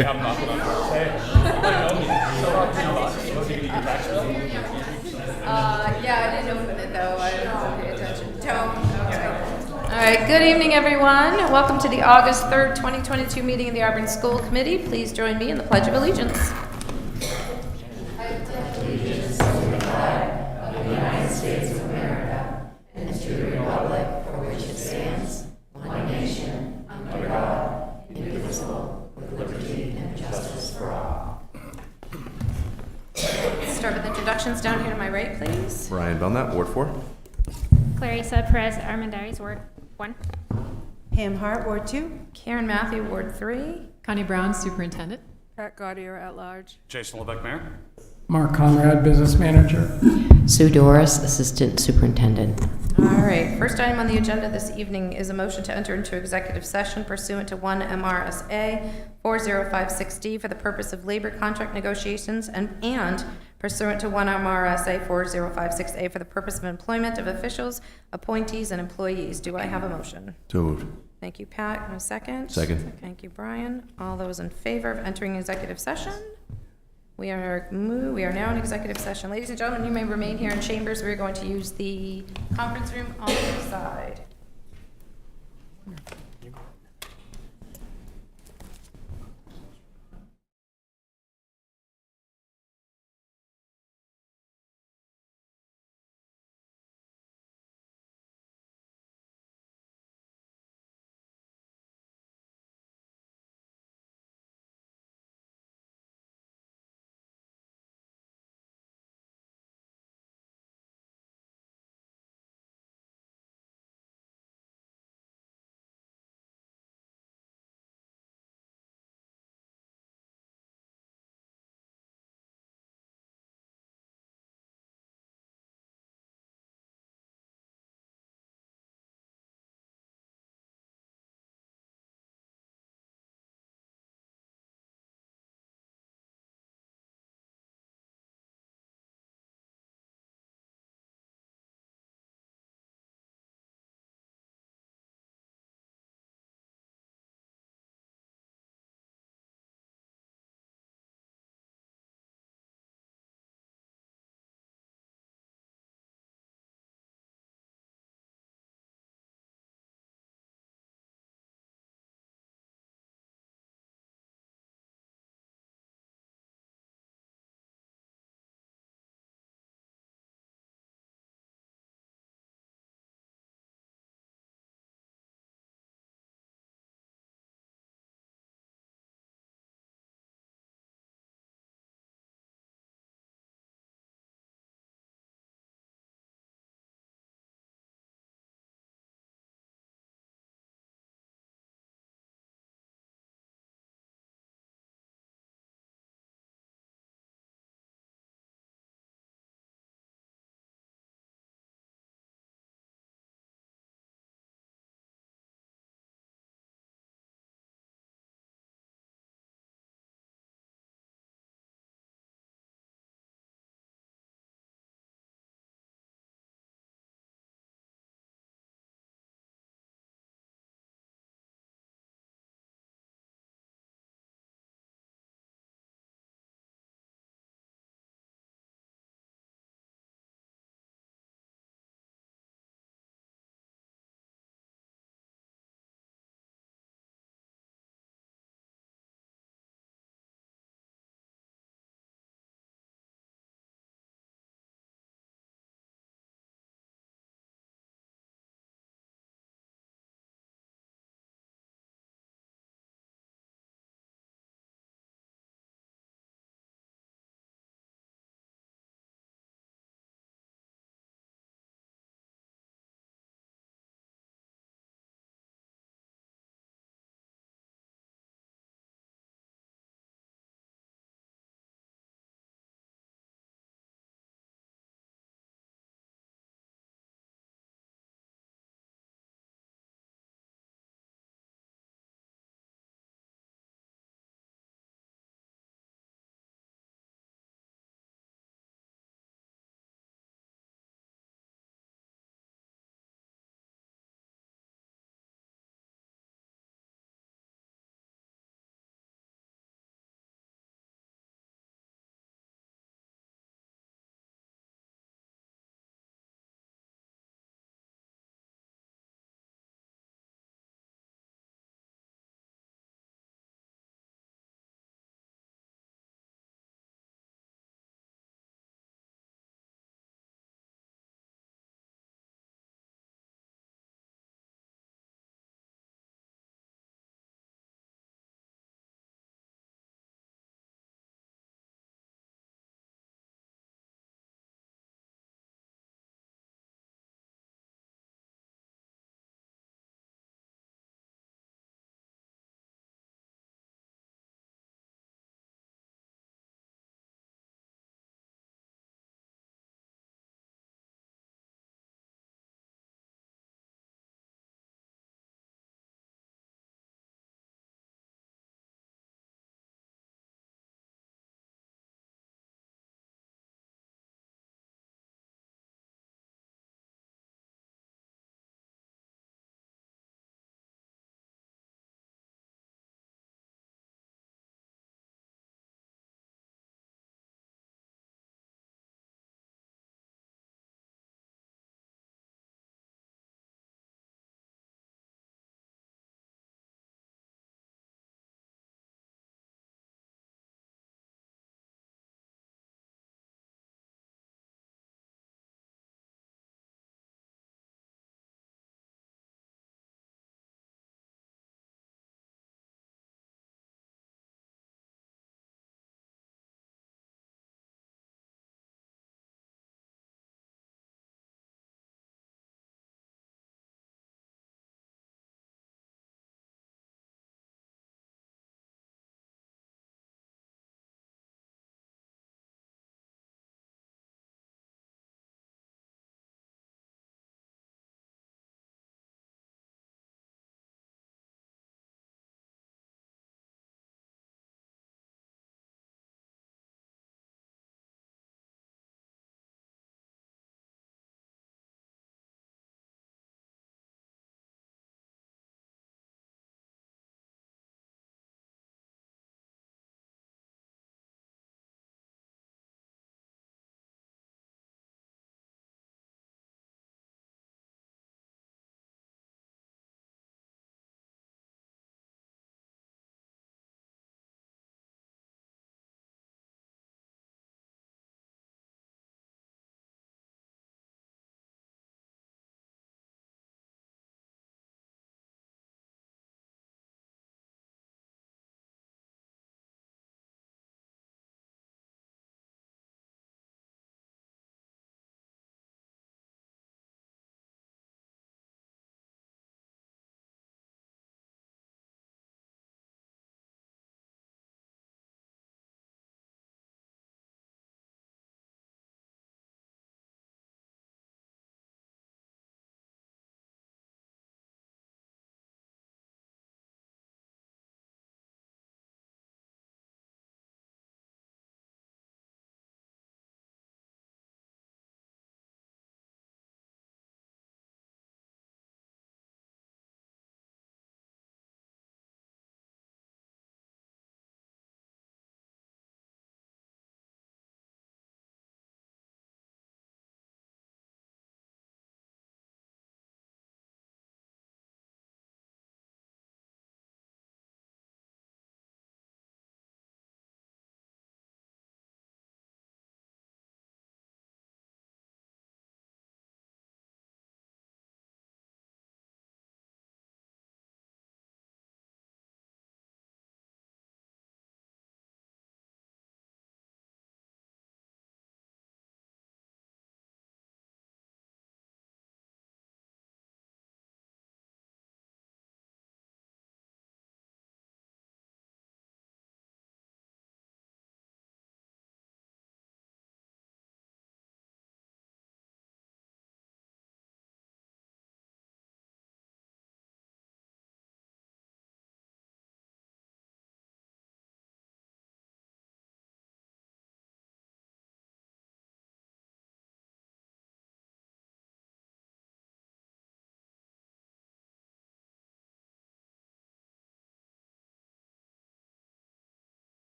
Yeah, I didn't open it though. I didn't pay attention. Don't. All right. Good evening, everyone. Welcome to the August 3rd, 2022 meeting of the Auburn School Committee. Please join me in the Pledge of Allegiance. Start with introductions down here to my right, please. Ryan Belknap, Ward 4. Clarissa Perez Armendariz, Ward 1. Pam Hart, Ward 2. Karen Matthew, Ward 3. Connie Brown, Superintendent. Pat Gaudier at large. Jason Lebeck, Mayor. Mark Conrad, Business Manager. Sue Doris, Assistant Superintendent. All right. First item on the agenda this evening is a motion to enter into executive session pursuant to 1 MRSA 4056D for the purpose of labor contract negotiations and pursuant to 1 MRSA 4056A for the purpose of employment of officials, appointees, and employees. Do I have a motion? So moved. Thank you, Pat. And a second? Second. Thank you, Brian. All those in favor of entering executive session? We are now in executive session. Ladies and gentlemen, you may remain here in chambers. We're going to use the conference room on the side.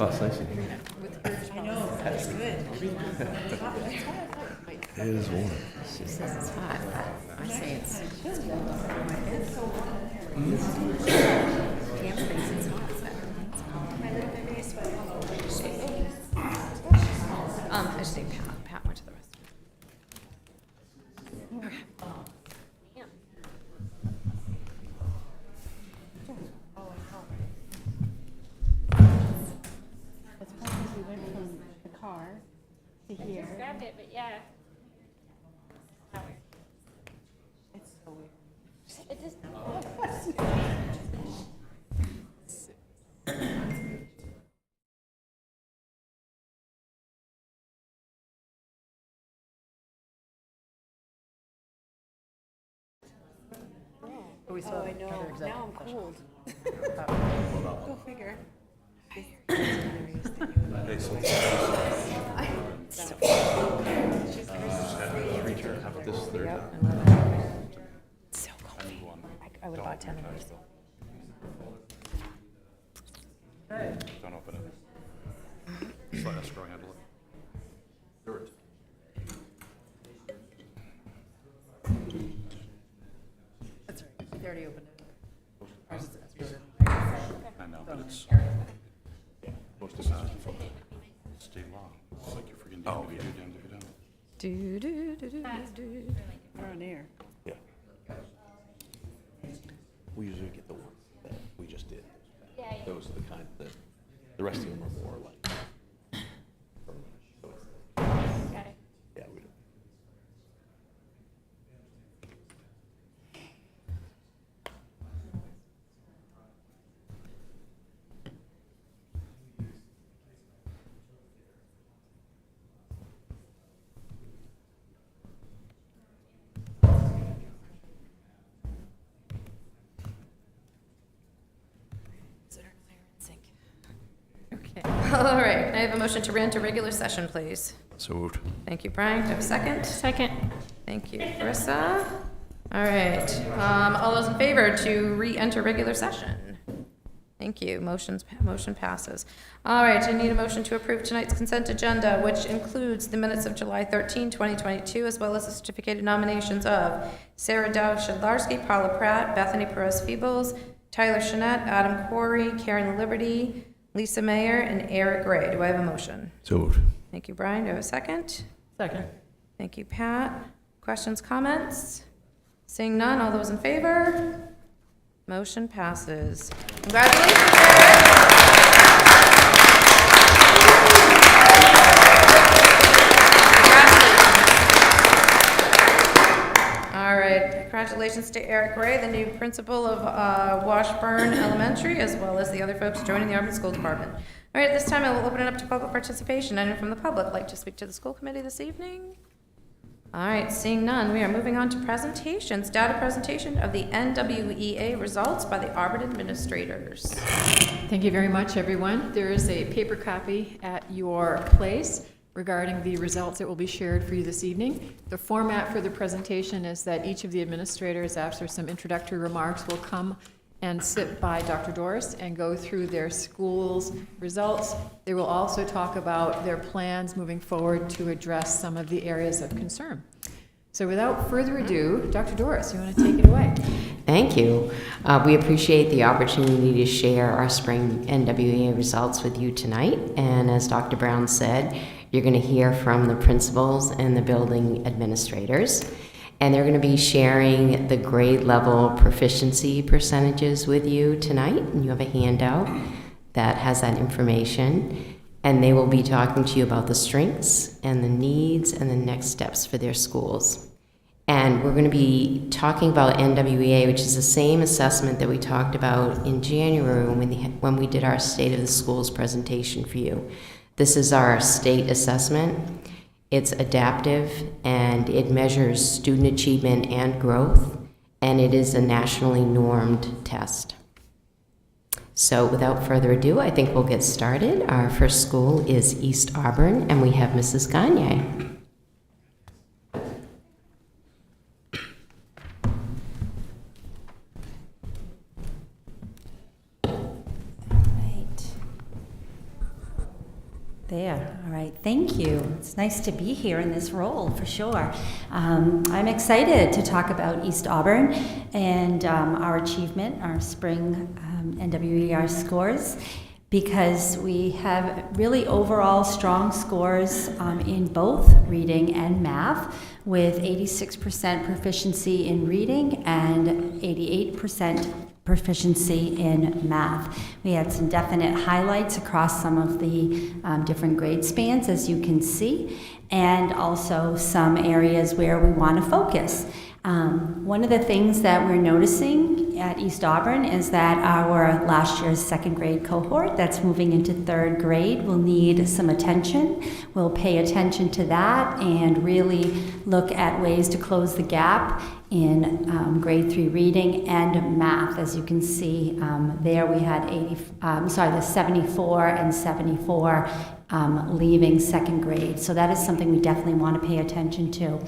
Oh, it's nice in here. I know, that's good. It is warm. She says it's hot. I say it's I just think Pat went to the restroom. That's probably because we went from the car to here. Grabbed it, but yeah. It's so weird. It just. Oh, I know. Now I'm cold. Go figure. How about this third? So cold. I would have bought 10 of those. Don't open it. Just let escrow handle it. Yours. That's right. They already opened it. I know, but it's most of it's state law. It's like you're freaking damned if you do, damned if you don't. We're on air. Yeah. We usually get the ones that we just did. Yeah, yeah. Those are the kind that, the rest of them are more like. So it's, Got it. yeah, we don't. Okay. All right. I have a motion to re-enter regular session, please. So moved. Thank you, Brian. Do I have a second? Second. Thank you, Carissa. All right. All those in favor to re-enter regular session? Thank you. Motion passes. All right. I need a motion to approve tonight's consent agenda, which includes the minutes of July 13, 2022, as well as the certificated nominations of Sarah Dow Shedlarski, Paula Pratt, Bethany Perez-Feebles, Tyler Chanette, Adam Corey, Karen Liberty, Lisa Mayer, and Eric Gray. Do I have a motion? So moved. Thank you, Brian. Do I have a second? Second. Thank you, Pat. Questions, comments? Seeing none, all those in favor? Motion passes. Congratulations, Eric. All right, congratulations to Eric Gray, the new principal of Washburn Elementary, as well as the other folks joining the Auburn School Department. All right, at this time, I will open it up to public participation. Anyone from the public like to speak to the school committee this evening? All right, seeing none, we are moving on to presentations. Data presentation of the NWEA results by the Auburn administrators. Thank you very much, everyone. There is a paper copy at your place regarding the results that will be shared for you this evening. The format for the presentation is that each of the administrators, after some introductory remarks, will come and sit by Dr. Doris and go through their school's results. They will also talk about their plans moving forward to address some of the areas of concern. So without further ado, Dr. Doris, you want to take it away? Thank you. We appreciate the opportunity to share our spring NWEA results with you tonight. And as Dr. Brown said, you're going to hear from the principals and the building administrators. And they're going to be sharing the grade level proficiency percentages with you tonight. And you have a handout that has that information. And they will be talking to you about the strengths and the needs and the next steps for their schools. And we're going to be talking about NWEA, which is the same assessment that we talked about in January when we did our State of the Schools presentation for you. This is our state assessment. It's adaptive, and it measures student achievement and growth, and it is a nationally normed test. So without further ado, I think we'll get started. Our first school is East Auburn, and we have Mrs. Gagne. There, all right, thank you. It's nice to be here in this role, for sure. I'm excited to talk about East Auburn and our achievement, our spring NWER scores, because we have really overall strong scores in both reading and math, with 86% proficiency in reading and 88% proficiency in math. We had some definite highlights across some of the different grade spans, as you can see, and also some areas where we want to focus. One of the things that we're noticing at East Auburn is that our last year's second grade cohort that's moving into third grade will need some attention. We'll pay attention to that and really look at ways to close the gap in grade 3 reading and math. As you can see there, we had the 74 and 74 leaving second grade. So that is something we definitely want to pay attention to.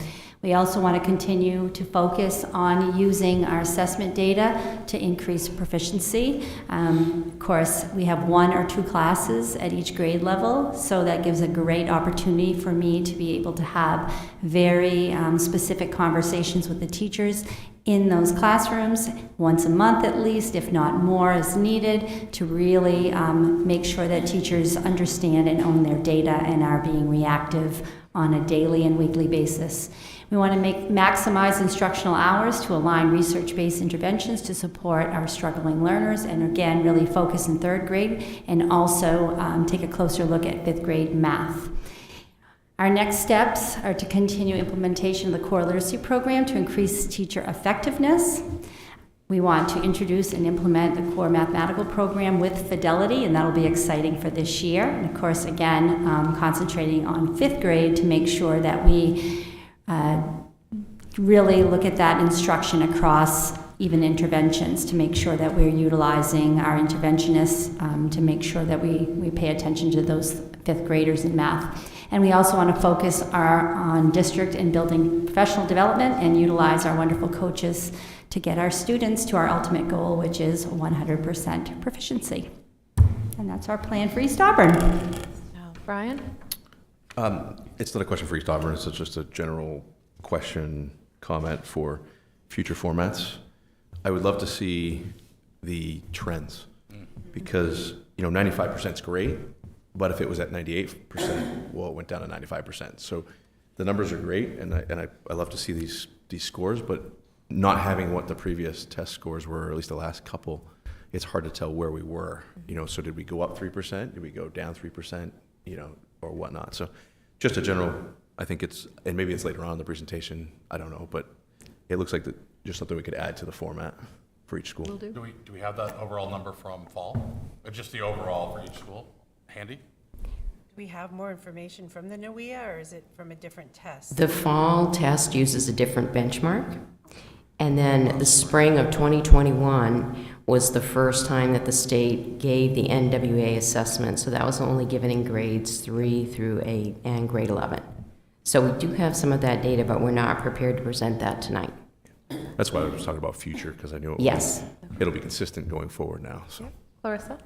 We also want to continue to focus on using our assessment data to increase proficiency. Of course, we have 1 or 2 classes at each grade level, so that gives a great opportunity for me to be able to have very specific conversations with the teachers in those classrooms once a month at least, if not more is needed, to really make sure that teachers understand and own their data and are being reactive on a daily and weekly basis. We want to maximize instructional hours to align research-based interventions to support our struggling learners, and again, really focus in third grade, and also take a closer look at fifth grade math. Our next steps are to continue implementation of the core literacy program to increase teacher effectiveness. We want to introduce and implement the core mathematical program with fidelity, and that'll be exciting for this year. And of course, again, concentrating on fifth grade to make sure that we really look at that instruction across even interventions, to make sure that we're utilizing our interventionists to make sure that we pay attention to those fifth graders in math. And we also want to focus on district and building professional development and utilize our wonderful coaches to get our students to our ultimate goal, which is 100% proficiency. And that's our plan for East Auburn. Brian? It's not a question for East Auburn, it's just a general question, comment for future formats. I would love to see the trends, because 95% is great, but if it was at 98%, well, it went down to 95%. So the numbers are great, and I love to see these scores, but not having what the previous test scores were, or at least the last couple, it's hard to tell where we were. So did we go up 3%? Did we go down 3%? Or whatnot. So just a general, I think and maybe it's later on in the presentation, I don't know, but it looks like just something we could add to the format for each school. Do we have that overall number from fall? Just the overall for each school handy? Do we have more information from the NWEA, or is it from a different test? The fall test uses a different benchmark. And then the spring of 2021 was the first time that the state gave the NWA assessment. So that was only given in grades 3 through 8 and grade 11. So we do have some of that data, but we're not prepared to present that tonight. That's why I was talking about future, because I knew it'll be consistent going forward now. So. Clarissa?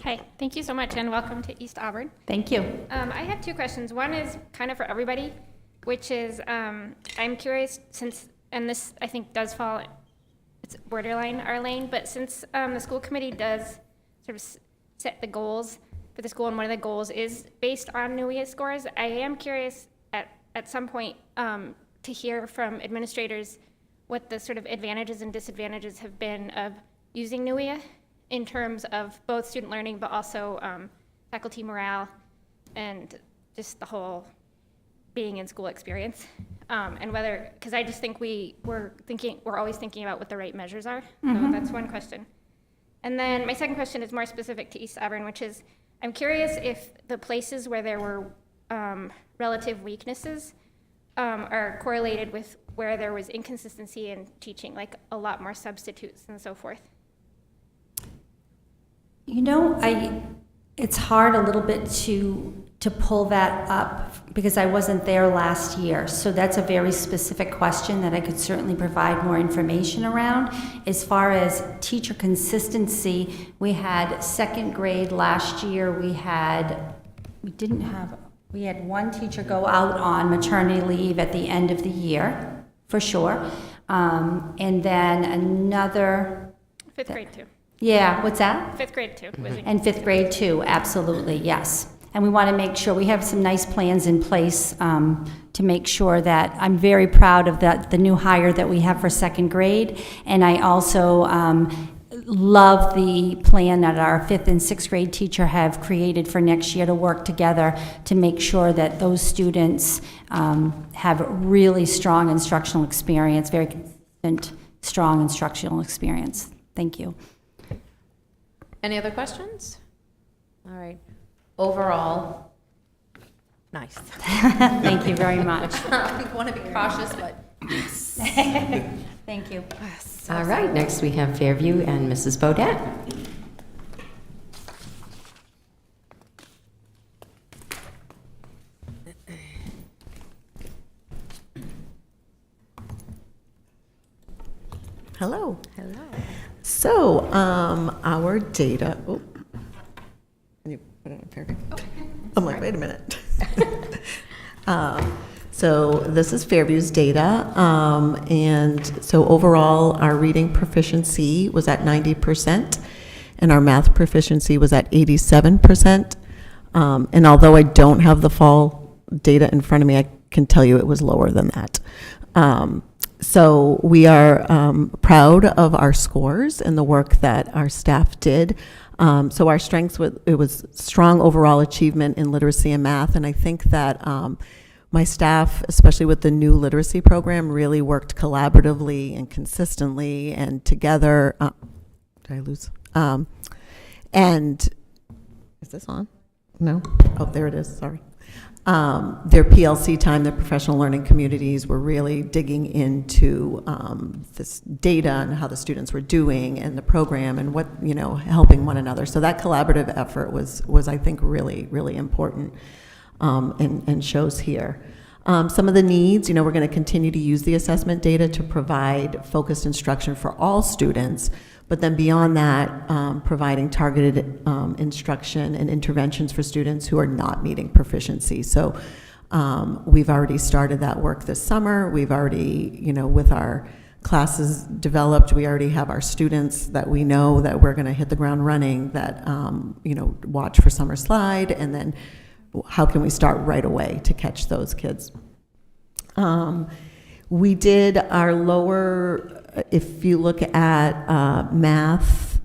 Hi, thank you so much, and welcome to East Auburn. Thank you. I have 2 questions. One is kind of for everybody, which is I'm curious, and this I think does fall, it's borderline our lane, but since the school committee does sort of set the goals for the school, and one of the goals is based on NWEA scores, I am curious at some point to hear from administrators what the sort of advantages and disadvantages have been of using NWEA in terms of both student learning, but also faculty morale and just the whole being in school experience. And whether, because I just think we're always thinking about what the right measures are. So that's one question. And then my second question is more specific to East Auburn, which is, I'm curious if the places where there were relative weaknesses are correlated with where there was inconsistency in teaching, like a lot more substitutes and so forth. It's hard a little bit to pull that up because I wasn't there last year. So that's a very specific question that I could certainly provide more information around. As far as teacher consistency, we had second grade last year, we had we had one teacher go out on maternity leave at the end of the year, for sure. And then another, Fifth grade too. yeah, what's that? Fifth grade too. Was it- And fifth grade too, absolutely, yes. And we want to make sure, we have some nice plans in place to make sure that, I'm very proud of the new hire that we have for second grade. And I also love the plan that our fifth and sixth grade teacher have created for next year to work together to make sure that those students have really strong instructional experience, very consistent, strong instructional experience. Thank you. Any other questions? All right. Overall, nice. Thank you very much. I want to be cautious, but Thank you. All right, next we have Fairview and Mrs. Bodett. Hello. hello. So, our data, oh, can you put it on Fairview? I'm like, wait a minute. So this is Fairview's data, and so overall, our reading proficiency was at 90%, and our math proficiency was at 87%. And although I don't have the fall data in front of me, I can tell you it was lower than that. So we are proud of our scores and the work that our staff did. So our strengths, it was strong overall achievement in literacy and math, and I think that my staff, especially with the new literacy program, really worked collaboratively and consistently and together. Did I lose? And is this on? No? Oh, there it is, sorry. Their PLC time, their professional learning communities were really digging into this data and how the students were doing and the program and what, helping one another. So that collaborative effort was I think, really, really important and shows here. Some of the needs, we're going to continue to use the assessment data to provide focused instruction for all students, but then beyond that, providing targeted instruction and interventions for students who are not meeting proficiency. So we've already started that work this summer. We've already, with our classes developed, we already have our students that we know that we're going to hit the ground running, that, watch for summer slide, and then how can we start right away to catch those kids? We did our lower, if you look at math,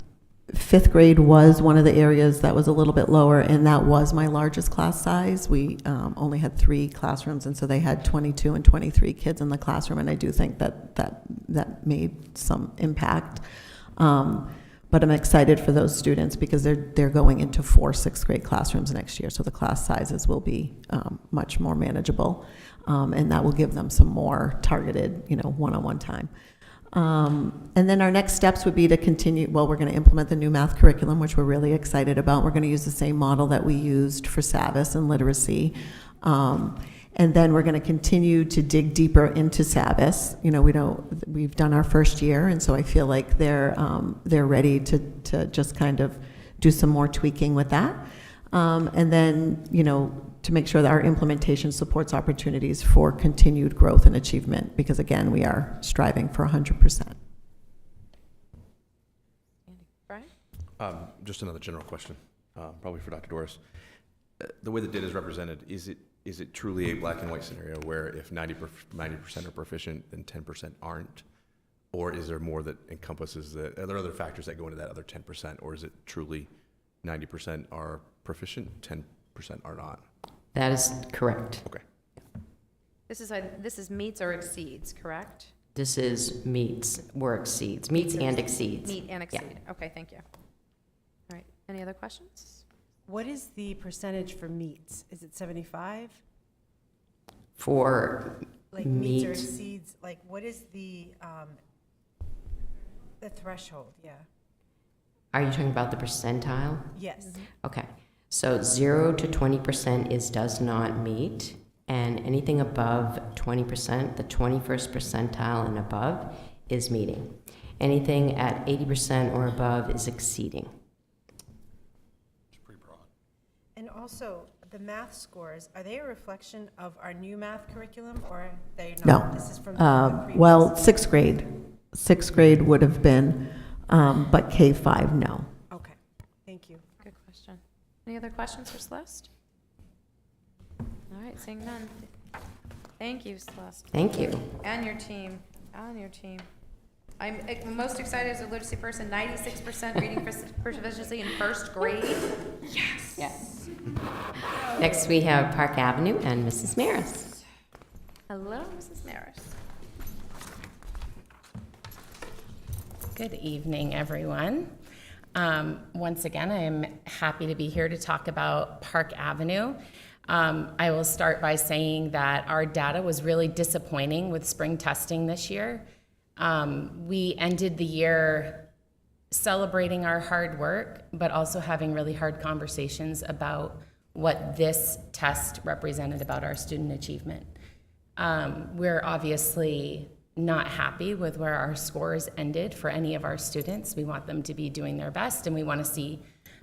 fifth grade was one of the areas that was a little bit lower, and that was my largest class size. We only had 3 classrooms, and so they had 22 and 23 kids in the classroom, and I do think that made some impact. But I'm excited for those students because they're going into 4 sixth grade classrooms next year, so the class sizes will be much more manageable, and that will give them some more targeted, one-on-one time. And then our next steps would be to continue, we're going to implement the new math curriculum, which we're really excited about. We're going to use the same model that we used for SAVIS and literacy. And then we're going to continue to dig deeper into SAVIS. We've done our first year, and so I feel like they're ready to just kind of do some more tweaking with that. And then, to make sure that our implementation supports opportunities for continued growth and achievement, because again, we are striving for 100%. Brian? Just another general question, probably for Dr. Doris. The way the data is represented, is it truly a black and white scenario where if 90% are proficient, then 10% aren't? Or is there more that encompasses that? Are there other factors that go into that other 10%? Or is it truly 90% are proficient, 10% are not? That is correct. Okay. This is meets or exceeds, correct? This is meets or exceeds, meets and exceeds. Meet and Yeah. exceed. Okay, thank you. All right, any other questions? What is the percentage for meets? Is it 75? For Like meets or meet, exceeds, like what is the threshold? Yeah. are you talking about the percentile? Yes. Okay, so 0 to 20% does not meet, and anything above 20%, the 21st percentile and above, is meeting. Anything at 80% or above is exceeding. It's pretty broad. And also, the math scores, are they a reflection of our new math curriculum, or are they not? No. This is from the previous. Well, sixth grade. Sixth grade would have been, but K-5, no. Okay, thank you. Good question. Any other questions for Celeste? All right, seeing none. Thank you, Celeste. Thank you. And your team. I'm most excited as a literacy person, 96% reading proficiency in first grade. Yes. Next, we have Park Avenue and Mrs. Maris. Hello, Mrs. Maris. Good evening, everyone. Once again, I am happy to be here to talk about Park Avenue. I will start by saying that our data was really disappointing with spring testing this year. We ended the year celebrating our hard work, but also having really hard conversations about what this test represented about our student achievement. We're obviously not happy with where our scores ended for any of our students. We want them to be doing their best, and we want to see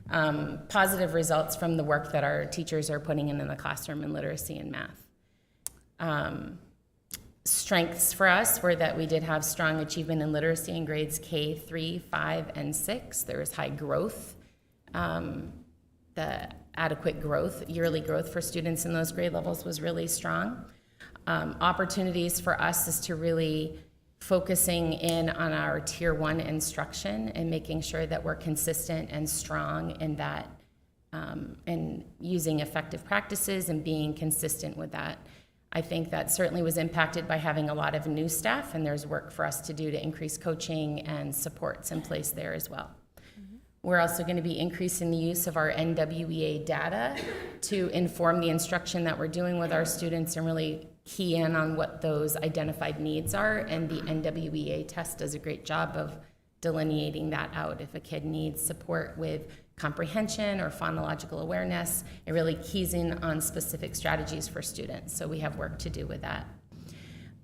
positive results from the work that our teachers are putting in the classroom in literacy and math. Strengths for us were that we did have strong achievement in literacy in grades K, 3, 5, and 6. There was high growth, the adequate growth, yearly growth for students in those grade levels was really strong. Opportunities for us is to really focusing in on our tier 1 instruction and making sure that we're consistent and strong in that, and using effective practices and being consistent with that. I think that certainly was impacted by having a lot of new staff, and there's work for us to do to increase coaching and supports in place there as well. We're also going to be increasing the use of our NWEA data to inform the instruction that we're doing with our students and really key in on what those identified needs are, and the NWEA test does a great job of delineating that out. If a kid needs support with comprehension or phonological awareness, it really keys in on specific strategies for students, so we have work to do with that.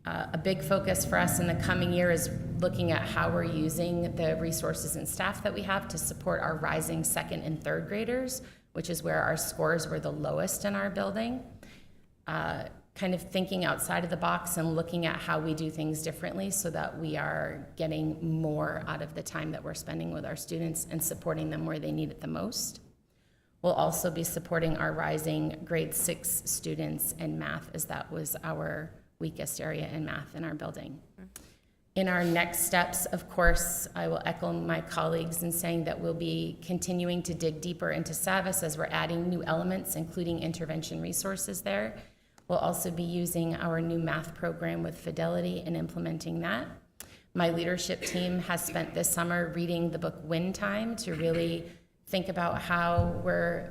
A big focus for us in the coming year is looking at how we're using the resources and staff that we have to support our rising second and third graders, which is where our scores were the lowest in our building. Kind of thinking outside of the box and looking at how we do things differently so that we are getting more out of the time that we're spending with our students and supporting them where they need it the most. We'll also be supporting our rising grade 6 students in math, as that was our weakest area in math in our building. In our next steps, of course, I will echo my colleagues in saying that we'll be continuing to dig deeper into SAVIS as we're adding new elements, including intervention resources there. We'll also be using our new math program with Fidelity and implementing that. My leadership team has spent this summer reading the book Win Time to really think about how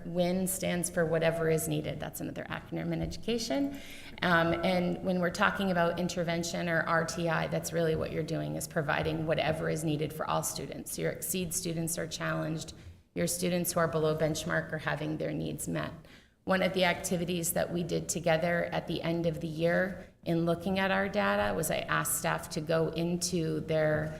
WIN stands for whatever is needed. That's another acronym in education. And when we're talking about intervention or RTI, that's really what you're doing, is providing whatever is needed for all students. Your exceed students are challenged. Your students who are below benchmark are having their needs met. One of the activities that we did together at the end of the year in looking at our data was I asked staff to go into their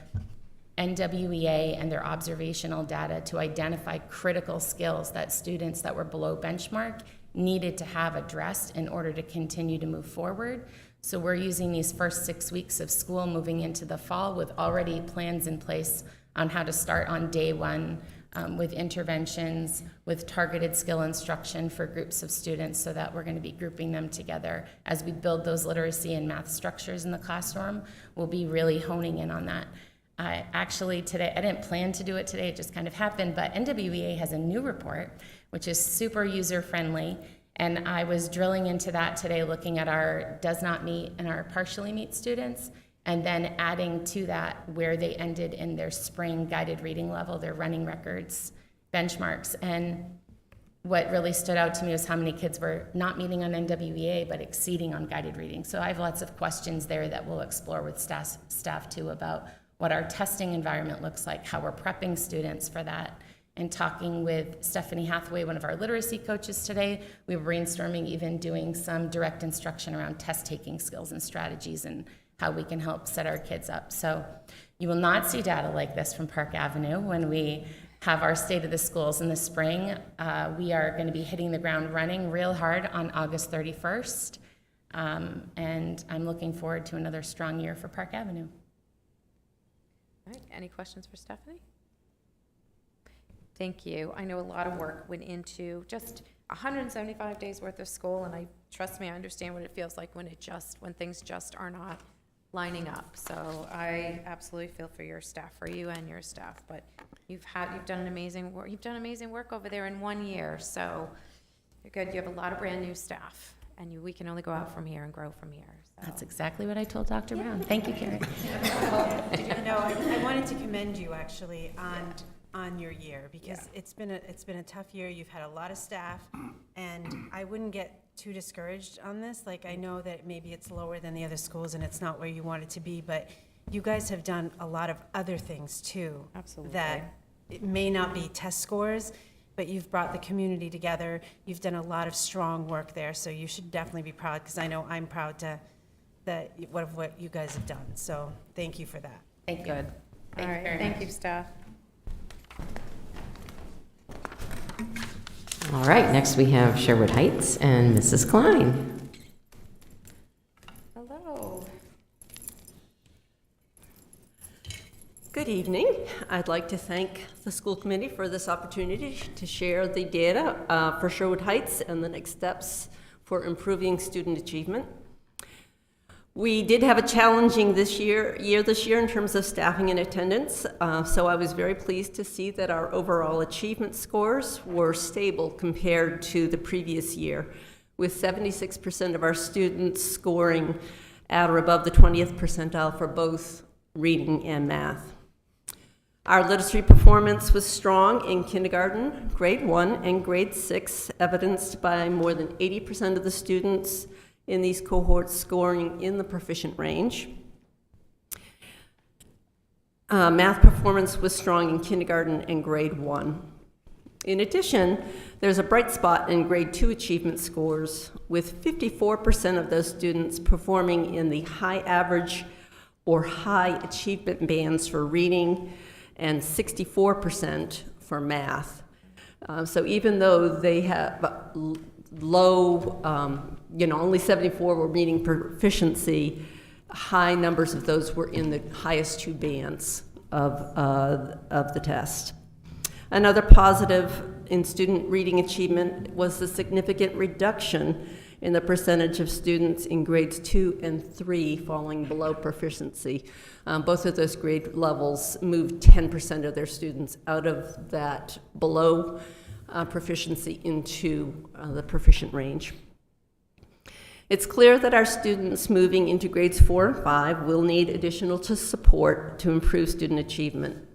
NWEA and their observational data to identify critical skills that students that were below benchmark needed to have addressed in order to continue to move forward. So we're using these first 6 weeks of school moving into the fall with already plans in place on how to start on day 1 with interventions, with targeted skill instruction for groups of students, so that we're going to be grouping them together as we build those literacy and math structures in the classroom. We'll be really honing in on that. Actually today, I didn't plan to do it today, it just kind of happened, but NWEA has a new report, which is super user-friendly, and I was drilling into that today, looking at our does not meet and our partially meet students, and then adding to that where they ended in their spring guided reading level, their running records, benchmarks. And what really stood out to me was how many kids were not meeting on NWEA, but exceeding on guided reading. So I have lots of questions there that we'll explore with staff too, about what our testing environment looks like, how we're prepping students for that. And talking with Stephanie Hathaway, one of our literacy coaches today, we were brainstorming even doing some direct instruction around test taking skills and strategies and how we can help set our kids up. So you will not see data like this from Park Avenue when we have our State of the Schools in the spring. We are going to be hitting the ground running real hard on August 31st. And I'm looking forward to another strong year for Park Avenue. All right, any questions for Stephanie? Thank you. I know a lot of work went into just 175 days worth of school, and trust me, I understand what it feels like when things just are not lining up. So I absolutely feel for your staff, for you and your staff. But you've done amazing work. You've done amazing work over there in 1 year. So you're good. You have a lot of brand new staff, and we can only go out from here and grow from here. So. That's exactly what I told Dr. Brown. Thank you, Karen. I wanted to commend you actually on your year, because it's been a tough year. You've had a lot of staff, and I wouldn't get too discouraged on this. Like, I know that maybe it's lower than the other schools and it's not where you want it to be, but you guys have done a lot of other things too. Absolutely. That it may not be test scores, but you've brought the community together. You've done a lot of strong work there, so you should definitely be proud, because I know I'm proud of what you guys have done. So thank you for that. Thank you. Good. All right. Thank you, staff. All right, next we have Sherwood Heights and Mrs. Klein. Hello. Good evening. I'd like to thank the school committee for this opportunity to share the data for Sherwood Heights and the next steps for improving student achievement. We did have a challenging this year in terms of staffing and attendance, so I was very pleased to see that our overall achievement scores were stable compared to the previous year, with 76% of our students scoring at or above the 20th percentile for both reading and math. Our literacy performance was strong in kindergarten, grade 1, and grade 6, evidenced by more than 80% of the students in these cohorts scoring in the proficient range. Math performance was strong in kindergarten and grade 1. In addition, there's a bright spot in grade 2 achievement scores, with 54% of those students performing in the high average or high achievement bands for reading and 64% for math. So even though they have low, only 74 were meeting proficiency, high numbers of those were in the highest two bands of the test. Another positive in student reading achievement was the significant reduction in the percentage of students in grades 2 and 3 falling below proficiency. Both of those grade levels moved 10% of their students out of that below proficiency into the proficient range. It's clear that our students moving into grades 4 and 5 will need additional support to improve student achievement.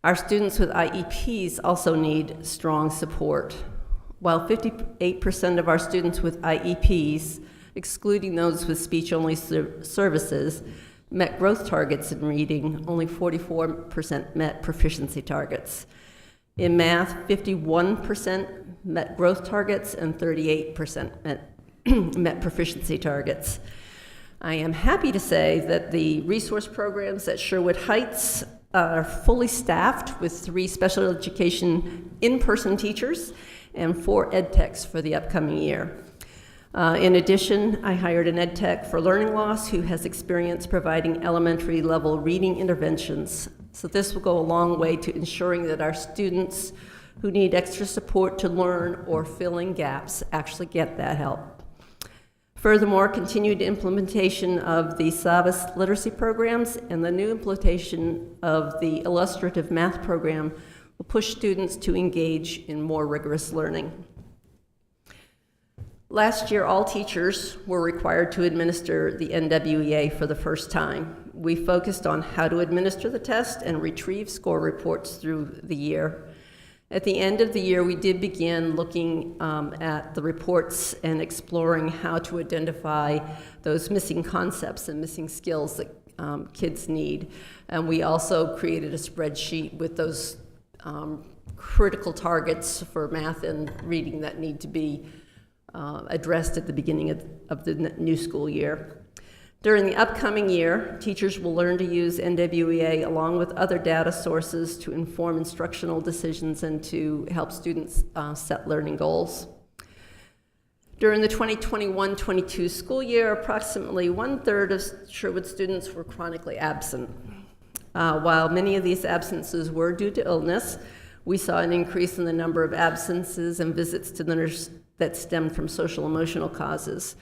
Our students with IEPs also need strong support. While 58% of our students with IEPs, excluding those with speech-only services, met growth targets in reading, only 44% met proficiency targets. In math, 51% met growth targets and 38% met proficiency targets. I am happy to say that the resource programs at Sherwood Heights are fully staffed with 3 special education in-person teachers and 4 ed techs for the upcoming year. In addition, I hired an ed tech for learning loss who has experience providing elementary level reading interventions. So this will go a long way to ensuring that our students who need extra support to learn or fill in gaps actually get that help. Furthermore, continued implementation of the Savas literacy programs and the new implementation of the illustrative math program will push students to engage in more rigorous learning. Last year, all teachers were required to administer the NWEA for the first time. We focused on how to administer the test and retrieve score reports through the year. At the end of the year, we did begin looking at the reports and exploring how to identify those missing concepts and missing skills that kids need. And we also created a spreadsheet with those critical targets for math and reading that need to be addressed at the beginning of the new school year. During the upcoming year, teachers will learn to use NWEA along with other data sources to inform instructional decisions and to help students set learning goals. During the 2021-22 school year, approximately 1/3 of Sherwood students were chronically absent. While many of these absences were due to illness, we saw an increase in the number of absences and visits to the nurse that stemmed from social emotional causes.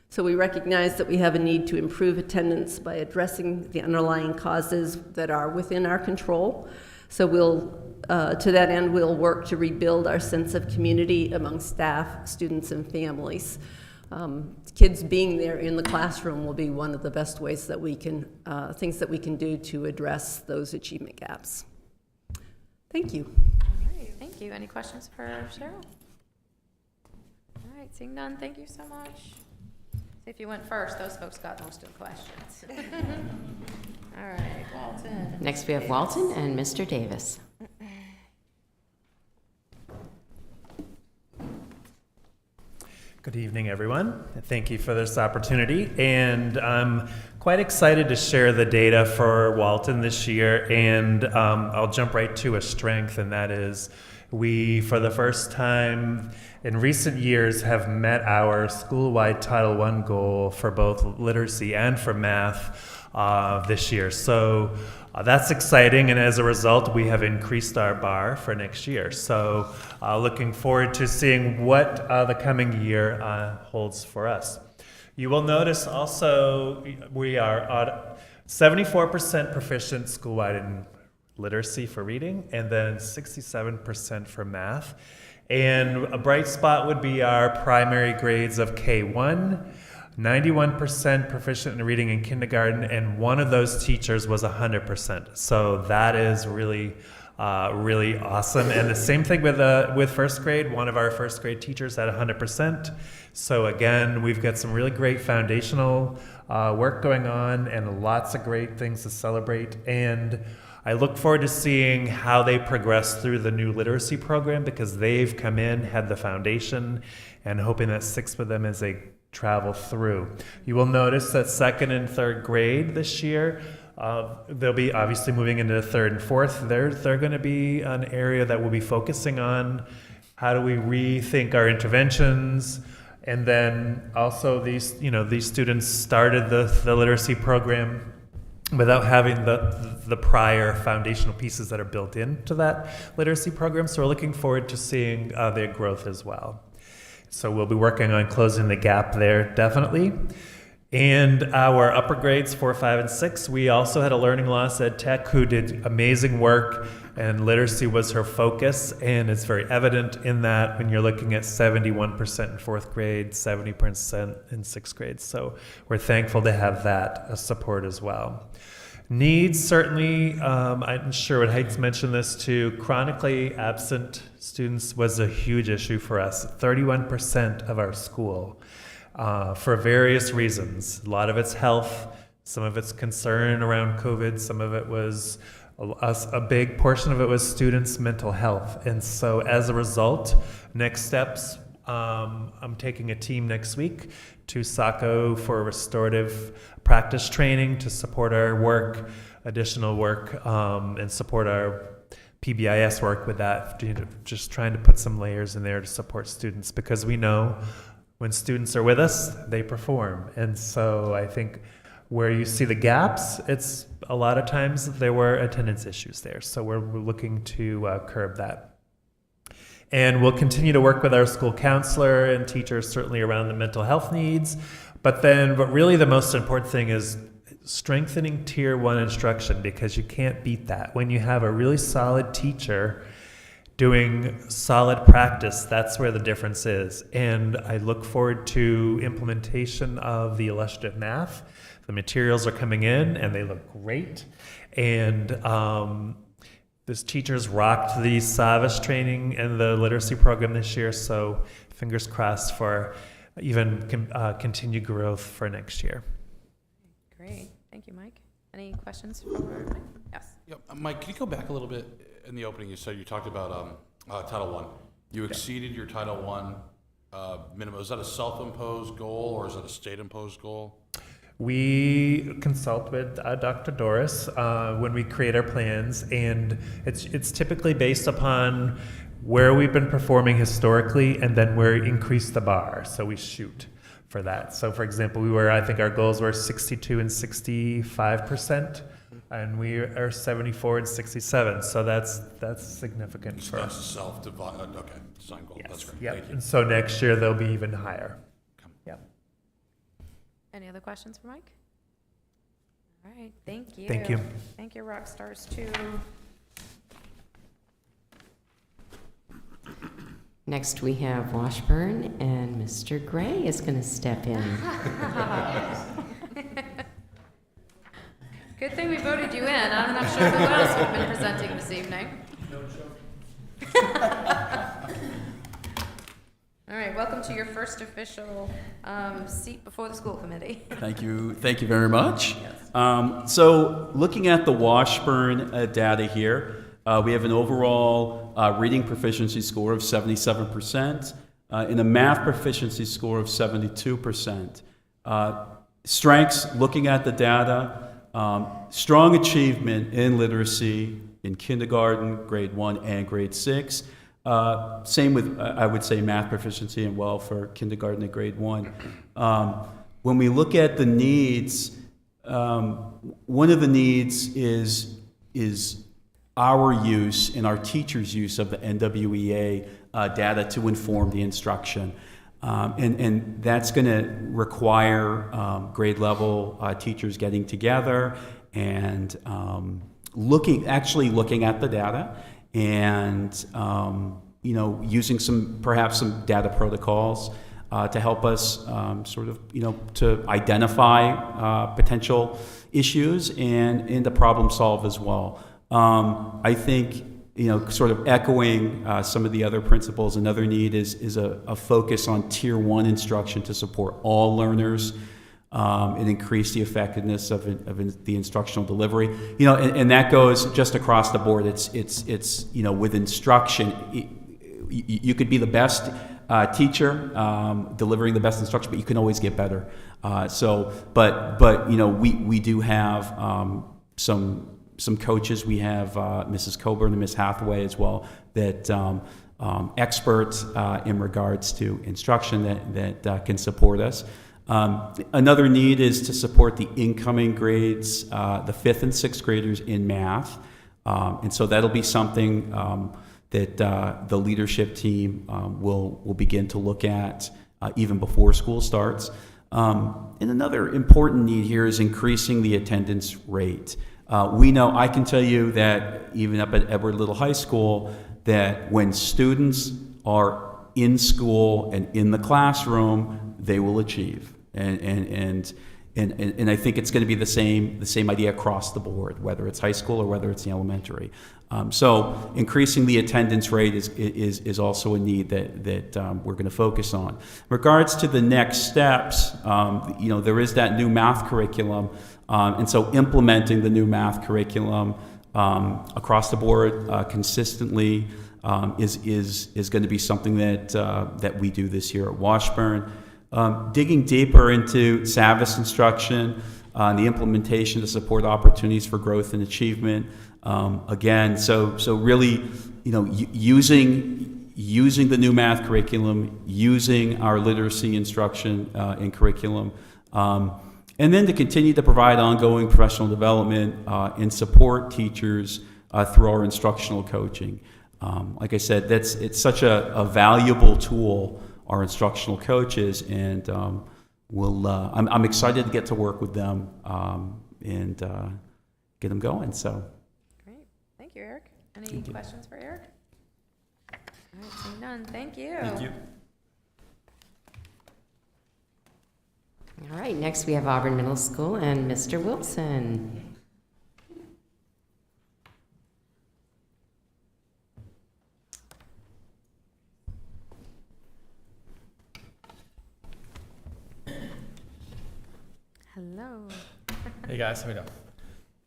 So we recognize that we have a need to improve attendance by addressing the underlying causes that are within our control. So to that end, we'll work to rebuild our sense of community among staff, students, and families. Kids being there in the classroom will be one of the best ways that we can, things that we can do to address those achievement gaps. Thank you. All right, thank you. Any questions for Cheryl? All right, seeing none, thank you so much. If you went first, those folks got most of the questions. All right, Walton. Next, we have Walton and Mr. Davis. Good evening, everyone. Thank you for this opportunity. And I'm quite excited to share the data for Walton this year. And I'll jump right to a strength, and that is we, for the first time in recent years, have met our school-wide Title I goal for both literacy and for math this year. So that's exciting, and as a result, we have increased our bar for next year. So looking forward to seeing what the coming year holds for us. You will notice also we are 74% proficient school-wide in literacy for reading, and then 67% for math. And a bright spot would be our primary grades of K1, 91% proficient in reading in kindergarten, and one of those teachers was 100%. So that is really awesome. And the same thing with first grade. One of our first grade teachers had 100%. So again, we've got some really great foundational work going on and lots of great things to celebrate. And I look forward to seeing how they progress through the new literacy program, because they've come in, had the foundation, and hoping that sticks with them as they travel through. You will notice that second and third grade this year, they'll be obviously moving into third and fourth. They're going to be an area that we'll be focusing on. How do we rethink our interventions? And then also these students started the literacy program without having the prior foundational pieces that are built into that literacy program. So we're looking forward to seeing their growth as well. So we'll be working on closing the gap there, definitely. And our upper grades, 4, 5, and 6, we also had a learning loss ed tech who did amazing work, and literacy was her focus. And it's very evident in that when you're looking at 71% in fourth grade, 70% in sixth grade. So we're thankful to have that support as well. Needs, certainly, I'm sure what Heights mentioned this too, chronically absent students was a huge issue for us. 31% of our school, for various reasons. A lot of it's health, some of it's concern around COVID, some of it was, a big portion of it was students' mental health. And so as a result, next steps, I'm taking a team next week to Saco for restorative practice training to support our work, additional work, and support our PBIS work with that, just trying to put some layers in there to support students, because we know when students are with us, they perform. And so I think where you see the gaps, it's a lot of times there were attendance issues there. So we're looking to curb that. And we'll continue to work with our school counselor and teachers, certainly around the mental health needs. But really the most important thing is strengthening Tier 1 instruction, because you can't beat that. When you have a really solid teacher doing solid practice, that's where the difference is. And I look forward to implementation of the illustrative math. The materials are coming in and they look great. And this teachers rocked the Savas training and the literacy program this year, so fingers crossed for even continued growth for next year. Great. Thank you, Mike. Any questions for Mike? Yes. Yep. Mike, can you go back a little bit in the opening? You said you talked about Title I. You exceeded your Title I minimum. Is that a self-imposed goal or is it a state-imposed goal? We consult with Dr. Doris when we create our plans, and it's typically based upon where we've been performing historically and then where we increase the bar. So we shoot for that. So for example, I think our goals were 62 and 65%, and we are 74 and 67. So that's significant So for that's us. self-divided, okay, design goal, that's great, Yep. thank you. And so next year they'll be even higher. Yeah. Any other questions for Mike? All right, thank you. Thank you. Thank you, rock stars, too. Next, we have Washburn, and Mr. Gray is going to step in. Good thing we voted you in. I'm not sure who else would have been presenting this evening. All right, welcome to your first official seat before the school committee. Thank you very much. So looking at the Washburn data here, we have an overall reading proficiency score of 77% and a math proficiency score of 72%. Strengths, looking at the data, strong achievement in literacy in kindergarten, grade 1 and grade 6. Same with, I would say, math proficiency and well for kindergarten and grade 1. When we look at the needs, one of the needs is our use and our teachers' use of the NWEA data to inform the instruction. And that's going to require grade level teachers getting together and looking at the data and using perhaps some data protocols to help us to identify potential issues and to problem solve as well. I think sort of echoing some of the other principles, another need is a focus on Tier 1 instruction to support all learners and increase the effectiveness of the instructional delivery. And that goes just across the board. It's with instruction, you could be the best teacher delivering the best instruction, but you can always get better. But we do have some coaches. We have Mrs. Coburn and Ms. Hathaway as well that experts in regards to instruction that can support us. Another need is to support the incoming grades, the 5th and 6th graders in math. And so that'll be something that the leadership team will begin to look at even before school starts. And another important need here is increasing the attendance rate. I can tell you that even up at Edward Little High School, that when students are in school and in the classroom, they will achieve. And I think it's going to be the same idea across the board, whether it's high school or whether it's the elementary. So increasing the attendance rate is also a need that we're going to focus on. In regards to the next steps, there is that new math curriculum. And so implementing the new math curriculum across the board consistently is going to be something that we do this year at Washburn. Digging deeper into SAVIS instruction, the implementation to support opportunities for growth and achievement. Again, so really, using the new math curriculum, using our literacy instruction and curriculum, and then to continue to provide ongoing professional development and support teachers through our instructional coaching. Like I said, it's such a valuable tool, our instructional coaches, and I'm excited to get to work with them and get them going. So, Great, thank you, Eric. Any questions for Eric? All right, seeing none. Thank you. thank you. All right, next we have Auburn Middle School and Mr. Wilson. Hello. Hey guys, how we doing?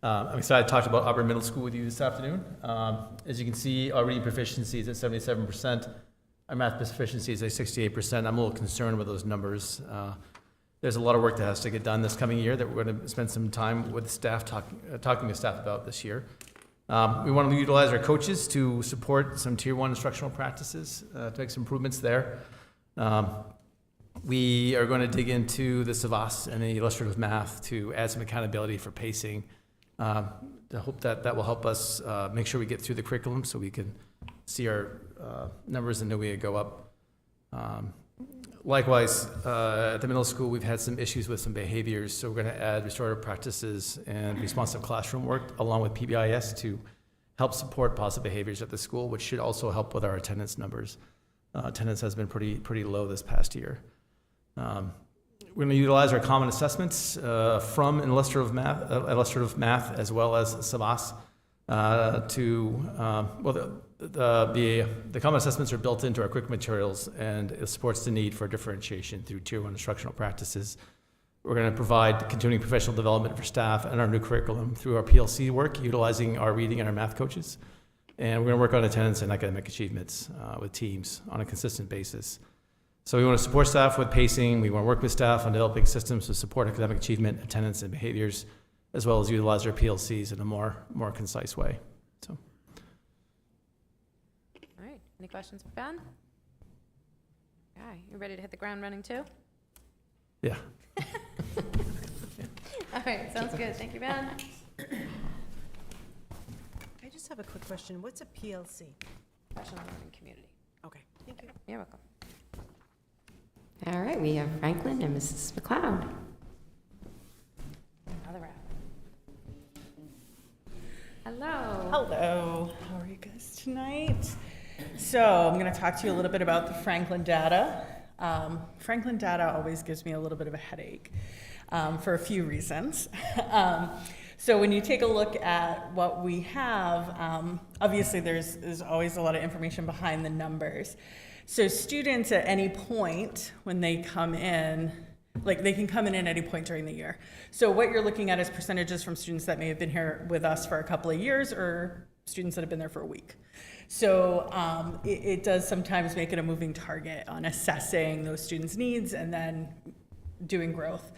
I'm excited to talk about Auburn Middle School with you this afternoon. As you can see, our reading proficiency is at 77%. Our math proficiency is at 68%. I'm a little concerned with those numbers. there's a lot of work that has to get done this coming year that we're going to spend some time with staff, talking with staff about this year. We want to utilize our coaches to support some Tier 1 instructional practices, to make some improvements there. We are going to dig into the Savas and the illustrative math to add some accountability for pacing. To hope that will help us make sure we get through the curriculum so we can see our numbers and know we go up. Likewise, at the middle school, we've had some issues with some behaviors, so we're going to add restorative practices and responsive classroom work along with PBIS to help support positive behaviors at the school, which should also help with our attendance numbers. Attendance has been pretty low this past year. We're going to utilize our common assessments from illustrative math as well as Savas the common assessments are built into our curriculum materials, and it supports the need for differentiation through Tier 1 instructional practices. We're going to provide continuing professional development for staff and our new curriculum through our PLC work, utilizing our reading and our math coaches. And we're going to work on attendance and academic achievements with teams on a consistent basis. So we want to support staff with pacing. We want to work with staff on developing systems to support academic achievement, attendance, and behaviors, as well as utilize our PLCs in a more concise way. So. All right. Any questions for Ben? Okay. You ready to hit the ground running too? Yeah. All right. Sounds good. Thank you, Ben. I just have a quick question. What's a PLC? Professional Learning Community. Okay, thank you. You're welcome. All right, we have Franklin and Mrs. McLeod. Another round. Hello. Hello. How are you guys tonight? So I'm going to talk to you a little bit about the Franklin data. Franklin data always gives me a little bit of a headache for a few reasons. So when you take a look at what we have, obviously there's always a lot of information behind the numbers. So students at any point when they come in, like they can come in at any point during the year. So what you're looking at is percentages from students that may have been here with us for a couple of years or students that have been there for a week. So it does sometimes make it a moving target on assessing those students' needs and then doing growth.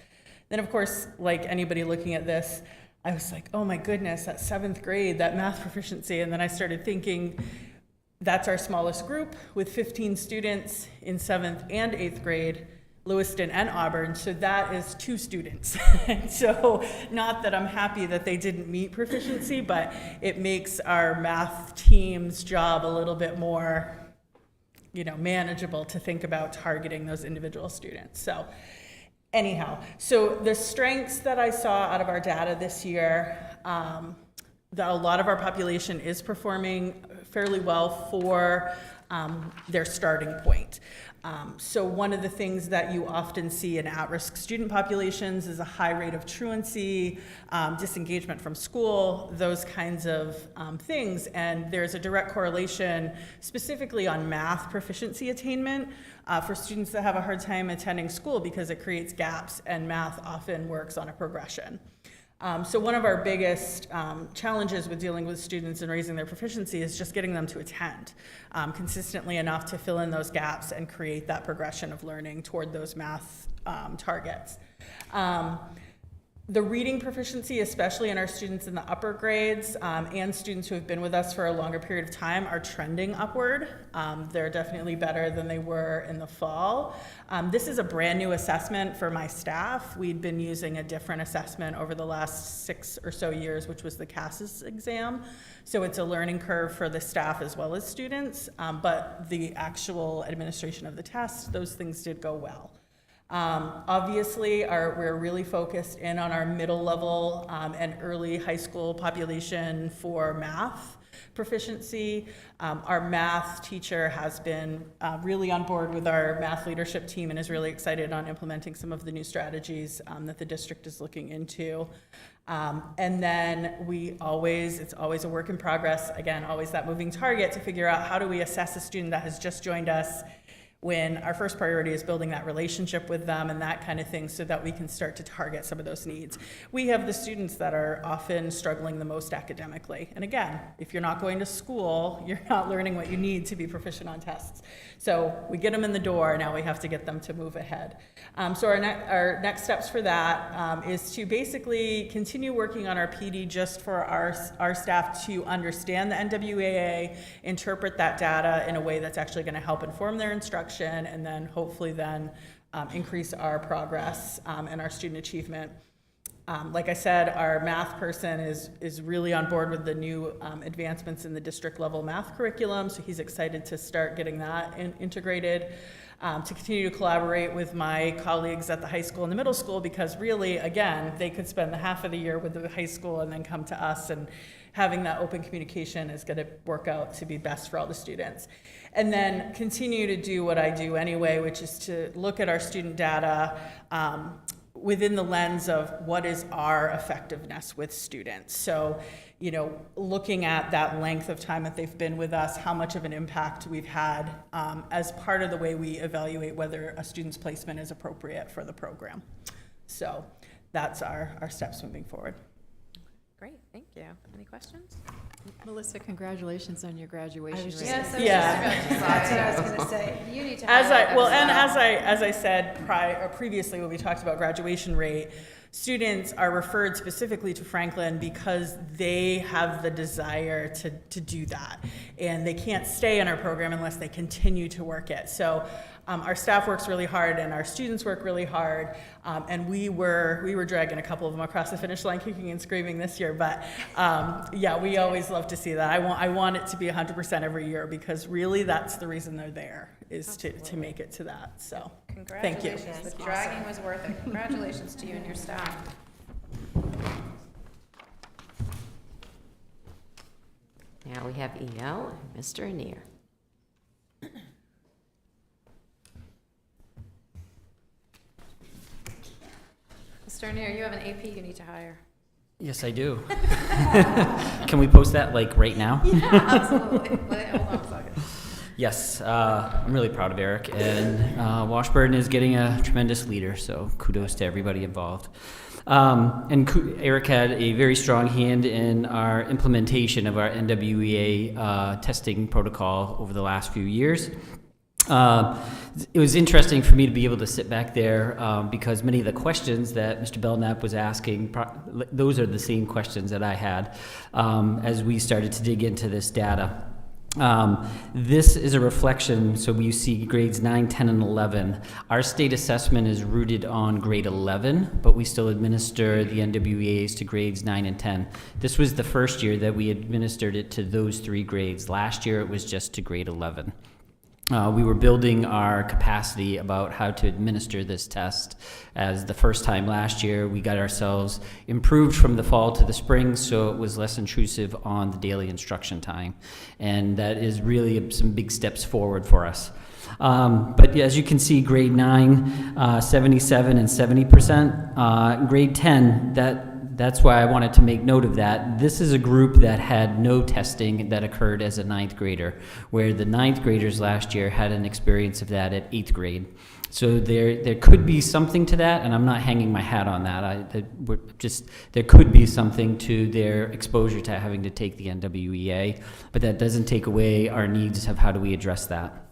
Then of course, like anybody looking at this, I was like, oh my goodness, that 7th grade, that math proficiency. And then I started thinking, that's our smallest group with 15 students in 7th and 8th grade, Lewiston and Auburn, so that is 2 students. So not that I'm happy that they didn't meet proficiency, but it makes our math team's job a little bit more, manageable to think about targeting those individual students. So anyhow, so the strengths that I saw out of our data this year, that a lot of our population is performing fairly well for their starting point. So one of the things that you often see in at-risk student populations is a high rate of truancy, disengagement from school, those kinds of things. And there's a direct correlation specifically on math proficiency attainment for students that have a hard time attending school because it creates gaps, and math often works on a progression. So one of our biggest challenges with dealing with students and raising their proficiency is just getting them to attend consistently enough to fill in those gaps and create that progression of learning toward those math targets. The reading proficiency, especially in our students in the upper grades and students who have been with us for a longer period of time, are trending upward. They're definitely better than they were in the fall. This is a brand new assessment for my staff. We'd been using a different assessment over the last 6 or so years, which was the CASAS exam. So it's a learning curve for the staff as well as students, but the actual administration of the test, those things did go well. Obviously, we're really focused in on our middle level and early high school population for math proficiency. Our math teacher has been really on board with our math leadership team and is really excited on implementing some of the new strategies that the district is looking into. And then it's always a work in progress, again, always that moving target to figure out how do we assess a student that has just joined us. when our first priority is building that relationship with them and that kind of thing so that we can start to target some of those needs. We have the students that are often struggling the most academically. And again, if you're not going to school, you're not learning what you need to be proficient on tests. So we get them in the door, now we have to get them to move ahead. So our next steps for that is to basically continue working on our PD just for our staff to understand the NWAA, interpret that data in a way that's actually going to help inform their instruction, and then hopefully then increase our progress and our student achievement. Like I said, our math person is really on board with the new advancements in the district level math curriculum, so he's excited to start getting that integrated. To continue to collaborate with my colleagues at the high school and the middle school, because really, again, they could spend the half of the year with the high school and then come to us, and having that open communication is going to work out to be best for all the students. And then continue to do what I do anyway, which is to look at our student data within the lens of what is our effectiveness with students. So, you know, looking at that length of time that they've been with us, how much of an impact we've had as part of the way we evaluate whether a student's placement is appropriate for the program. So that's our steps moving forward. Great, thank you. Any questions? Melissa, congratulations on your graduation rate. Yes, That's what I was going to say. You need to As highlight as I said previously when we talked about graduation rate, students are referred specifically to Franklin because they have the desire to do that, and they can't stay in our program unless they continue to work it. So our staff works really hard and our students work really hard, and we were dragging a couple of them across the finish line kicking and screaming this year, but yeah, we always love to see that. I want it to be 100% every year, because really that's the reason they're there, is to make it to that. So thank you. Congratulations. The dragging was worth it. Congratulations to you and your staff. Now we have EL and Mr. Anir. Mr. Anir, you have an AP you need to hire. Yes, I do. Can we post that like right now? Yeah, absolutely. Hold on a second. Yes, I'm really proud of Eric, and Washburn is getting a tremendous leader, so kudos to everybody involved. Eric had a very strong hand in our implementation of our NWEA testing protocol over the last few years. It was interesting for me to be able to sit back there because many of the questions that Mr. Belknap was asking, those are the same questions that I had as we started to dig into this data. This is a reflection, so you see grades 9, 10, and 11. Our state assessment is rooted on grade 11, but we still administer the NWEAs to grades 9 and 10. This was the first year that we administered it to those 3 grades. Last year it was just to grade 11. We were building our capacity about how to administer this test, as the first time last year we got ourselves improved from the fall to the spring, so it was less intrusive on the daily instruction time, and that is really some big steps forward for us. But as you can see, grade 9, 77 and 70%. Grade 10, that's why I wanted to make note of that. This is a group that had no testing that occurred as a 9th grader, where the 9th graders last year had an experience of that at 8th grade. So there could be something to that, and I'm not hanging my hat on that. There could be something to their exposure to having to take the NWEA, but that doesn't take away our needs of how do we address that.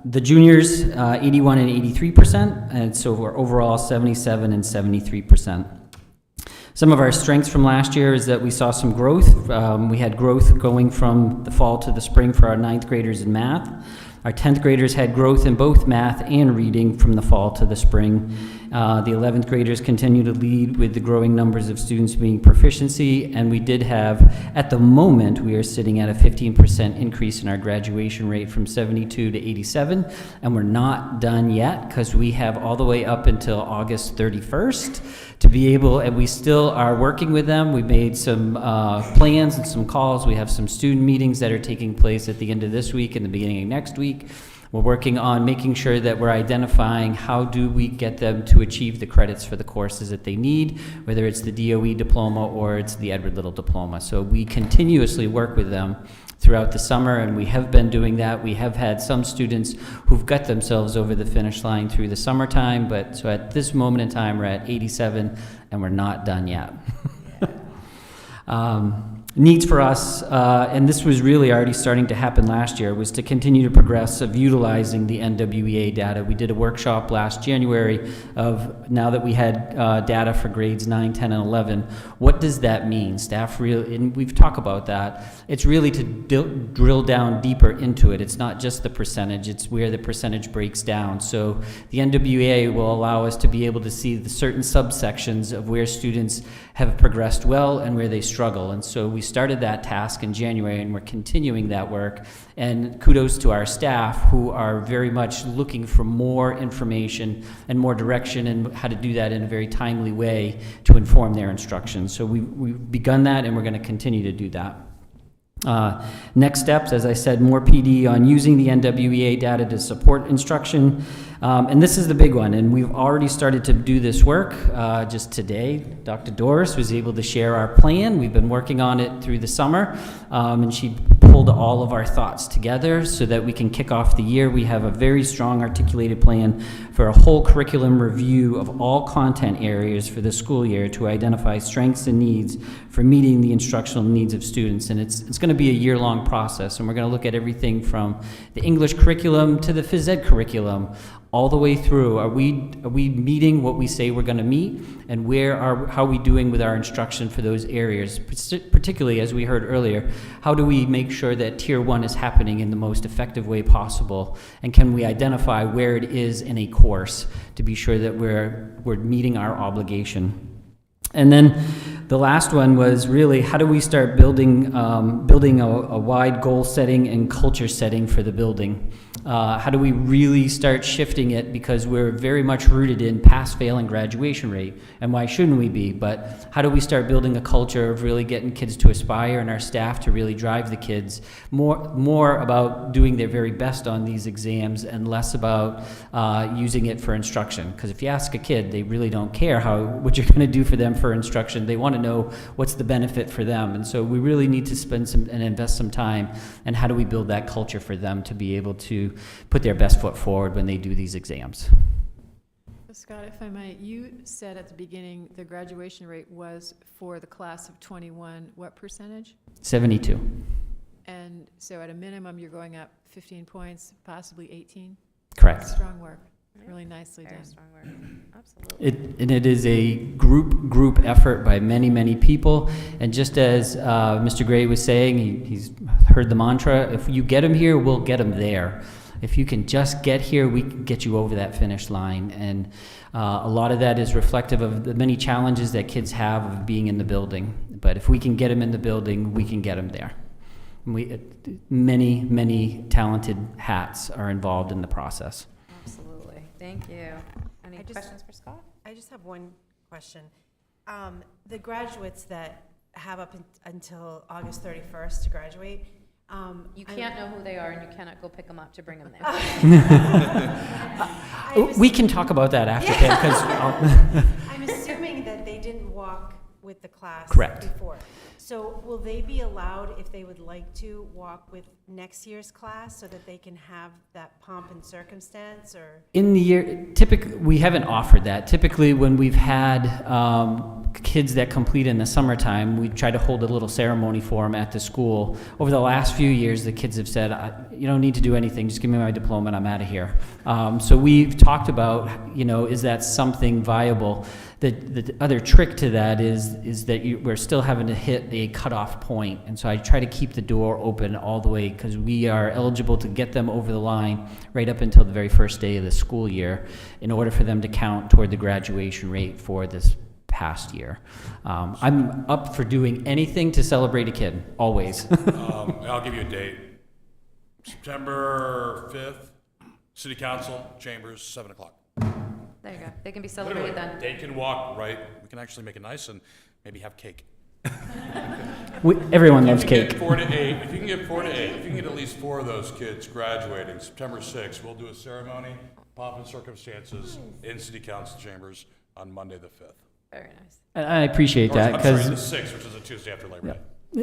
The juniors, 81 and 83%, and so we're overall 77 and 73%. Some of our strengths from last year is that we saw some growth. We had growth going from the fall to the spring for our 9th graders in math. Our 10th graders had growth in both math and reading from the fall to the spring. The 11th graders continue to lead with the growing numbers of students being proficiency, and we did have, at the moment, we are sitting at a 15% increase in our graduation rate from 72 to 87, and we're not done yet because we have all the way up until August 31st to be able, and we still are working with them. We made some plans and some calls. We have some student meetings that are taking place at the end of this week and the beginning of next week. We're working on making sure that we're identifying how do we get them to achieve the credits for the courses that they need, whether it's the DOE diploma or it's the Edward Little diploma. So we continuously work with them through throughout the summer, and we have been doing that. We have had some students who've got themselves over the finish line through the summertime, but so at this moment in time, we're at 87, and we're not done yet. Needs for us, and this was really already starting to happen last year, was to continue to progress of utilizing the NWEA data. We did a workshop last January of, now that we had data for grades 9, 10, and 11, what does that mean? Staff really, and we've talked about that, it's really to drill down deeper into it. It's not just the percentage, it's where the percentage breaks down. So the NWEA will allow us to be able to see the certain subsections of where students have progressed well and where they struggle. And so we started that task in January, and we're continuing that work. And kudos to our staff, who are very much looking for more information and more direction and how to do that in a very timely way to inform their instruction. So we've begun that, and we're going to continue to do that. Next steps, as I said, more PD on using the NWEA data to support instruction. And this is the big one, and we've already started to do this work. Just today, Dr. Doris was able to share our plan. We've been working on it through the summer, and she pulled all of our thoughts together so that we can kick off the year. We have a very strong articulated plan for a whole curriculum review of all content areas for the school year to identify strengths and needs for meeting the instructional needs of students. And it's going to be a year-long process, and we're going to look at everything from the English curriculum to the phys ed curriculum, all the way through. Are we meeting what we say we're going to meet, and how are we doing with our instruction for those areas? Particularly, as we heard earlier, how do we make sure that Tier 1 is happening in the most effective way possible, and can we identify where it is in a course to be sure that we're meeting our obligation? And then the last one was really, how do we start building a wide goal setting and culture setting for the building? How do we really start shifting it, because we're very much rooted in pass, fail, and graduation rate, and why shouldn't we be? But how do we start building a culture of really getting kids to aspire and our staff to really drive the kids more about doing their very best on these exams and less about using it for instruction? Because if you ask a kid, they really don't care what you're going to do for them for instruction. They want to know what's the benefit for them. And so we really need to spend and invest some time, and how do we build that culture for them to be able to put their best foot forward when they do these exams. Scott, if I might, you said at the beginning the graduation rate was for the class of 21, what percentage? 72. And so at a minimum, you're going up 15 points, possibly 18? Correct. Strong work. Really nicely done. Strong work. Absolutely. It is a group effort by many, many people. And just as Mr. Gray was saying, he's heard the mantra, if you get them here, we'll get them there. If you can just get here, we can get you over that finish line. And a lot of that is reflective of the many challenges that kids have of being in the building. But if we can get them in the building, we can get them there. Many talented hats are involved in the process. Absolutely. Thank you. Any questions for Scott? I just have one question. The graduates that have up until August 31st to graduate, you can't know who they are, and you cannot go pick them up to bring them there. We can talk about that after, because I'm assuming that they didn't walk with the class Correct. before. So will they be allowed, if they would like to, walk with next year's class so that they can have that pomp and circumstance, or? in the year, typically, we haven't offered that. Typically, when we've had kids that complete in the summertime, we try to hold a little ceremony for them at the school. Over the last few years, the kids have said, you don't need to do anything, just give me my diploma and I'm out of here. So we've talked about, is that something viable? The other trick to that is that we're still having to hit a cutoff point. And so I try to keep the door open all the way, because we are eligible to get them over the line right up until the very first day of the school year in order for them to count toward the graduation rate for this past year. I'm up for doing anything to celebrate a kid, always. I'll give you a date. September 5th, City Council, Chambers, 7 o'clock. There you go. They can be celebrated then. They can walk, right? We can actually make it nice and maybe have cake. Everyone loves cake. If you can get 4 to 8, if you can get at least 4 of those kids graduating, September 6th, we'll do a ceremony, pomp and circumstances in City Council Chambers on Monday the 5th. Very nice. And I appreciate that, I'm sorry, because the 6th, which is a Tuesday after Labor Day.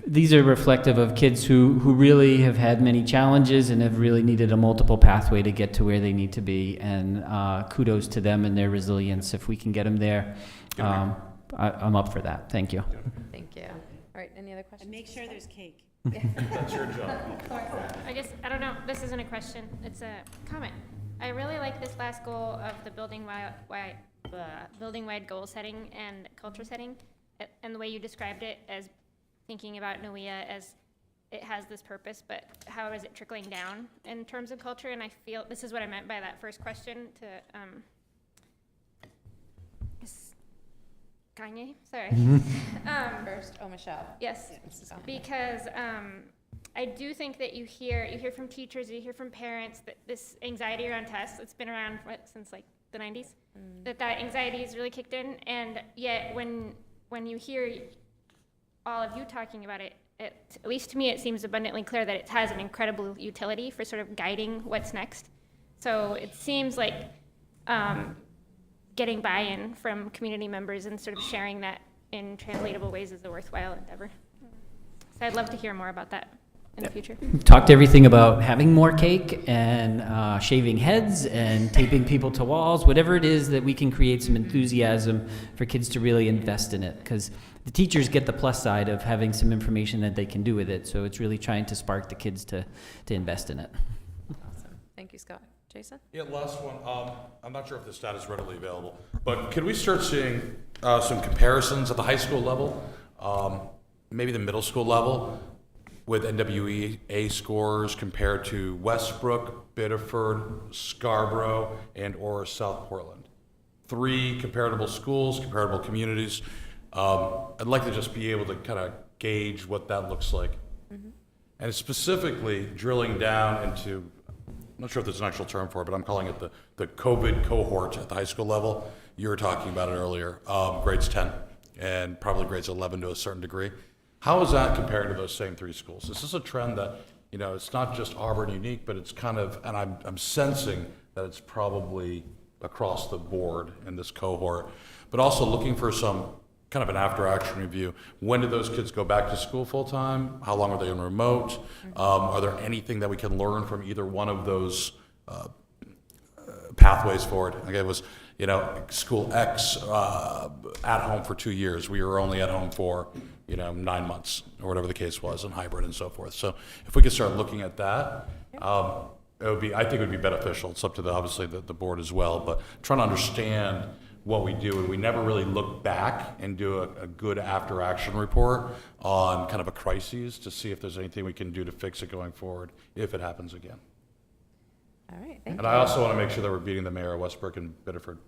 These are reflective of kids who really have had many challenges and have really needed a multiple pathway to get to where they need to be. And kudos to them and their resilience. If we can get them there, I'm up for that. Thank you. Thank you. All right, any other questions? And make sure there's cake. That's your job. I don't know, this isn't a question, it's a comment. I really like this last goal of the building-wide goal setting and culture setting, and the way you described it as thinking about NUIA as it has this purpose, but how is it trickling down in terms of culture? And I feel, this is what I meant by that first question to, Kanye, sorry. Michelle. Yes, because I do think that you hear from teachers, you hear from parents that this anxiety around tests, it's been around since like the 90s, that anxiety has really kicked in, and yet when you hear all of you talking about it, at least to me it seems abundantly clear that it has an incredible utility for sort of guiding what's next. So it seems like getting buy-in from community members and sort of sharing that in translatable ways is a worthwhile endeavor. So I'd love to hear more about that in the future. We've talked everything about having more cake and shaving heads and taping people to walls, whatever it is that we can create some enthusiasm for kids to really invest in it, because the teachers get the plus side of having some information that they can do with it. So it's really trying to spark the kids to invest in it. Awesome. Thank you, Scott. Jason? Yeah, last one. I'm not sure if this data is readily available, but can we start seeing some comparisons at the high school level, maybe the middle school level, with NWEA scores compared to Westbrook, Biddeford, Scarborough, and or South Portland? 3 comparable schools, comparable communities. I'd like to just be able to kind of gauge what that looks like. And specifically drilling down into, I'm not sure if there's an actual term for it, but I'm calling it the COVID cohort at the high school level. You were talking about it earlier, grades 10 and probably grades 11 to a certain degree. How is that compared to those same 3 schools? Is this a trend that, it's not just Auburn unique, but it's kind of, and I'm sensing that it's probably across the board in this cohort, but also looking for some kind of an after-action review. When did those kids go back to school full-time? How long are they on remote? Are there anything that we can learn from either one of those pathways forward? Like it was, school X at home for 2 years. We were only at home for, 9 months or whatever the case was, and hybrid and so forth. So if we could start looking at that, I think it would be beneficial. It's up to obviously the board as well, but trying to understand what we do, and we never really look back and do a good after-action report on kind of a crisis to see if there's anything we can do to fix it going forward if it happens again. All right, thank you. And I also want to make sure that we're beating the mayor of Westbrook and Biddeford.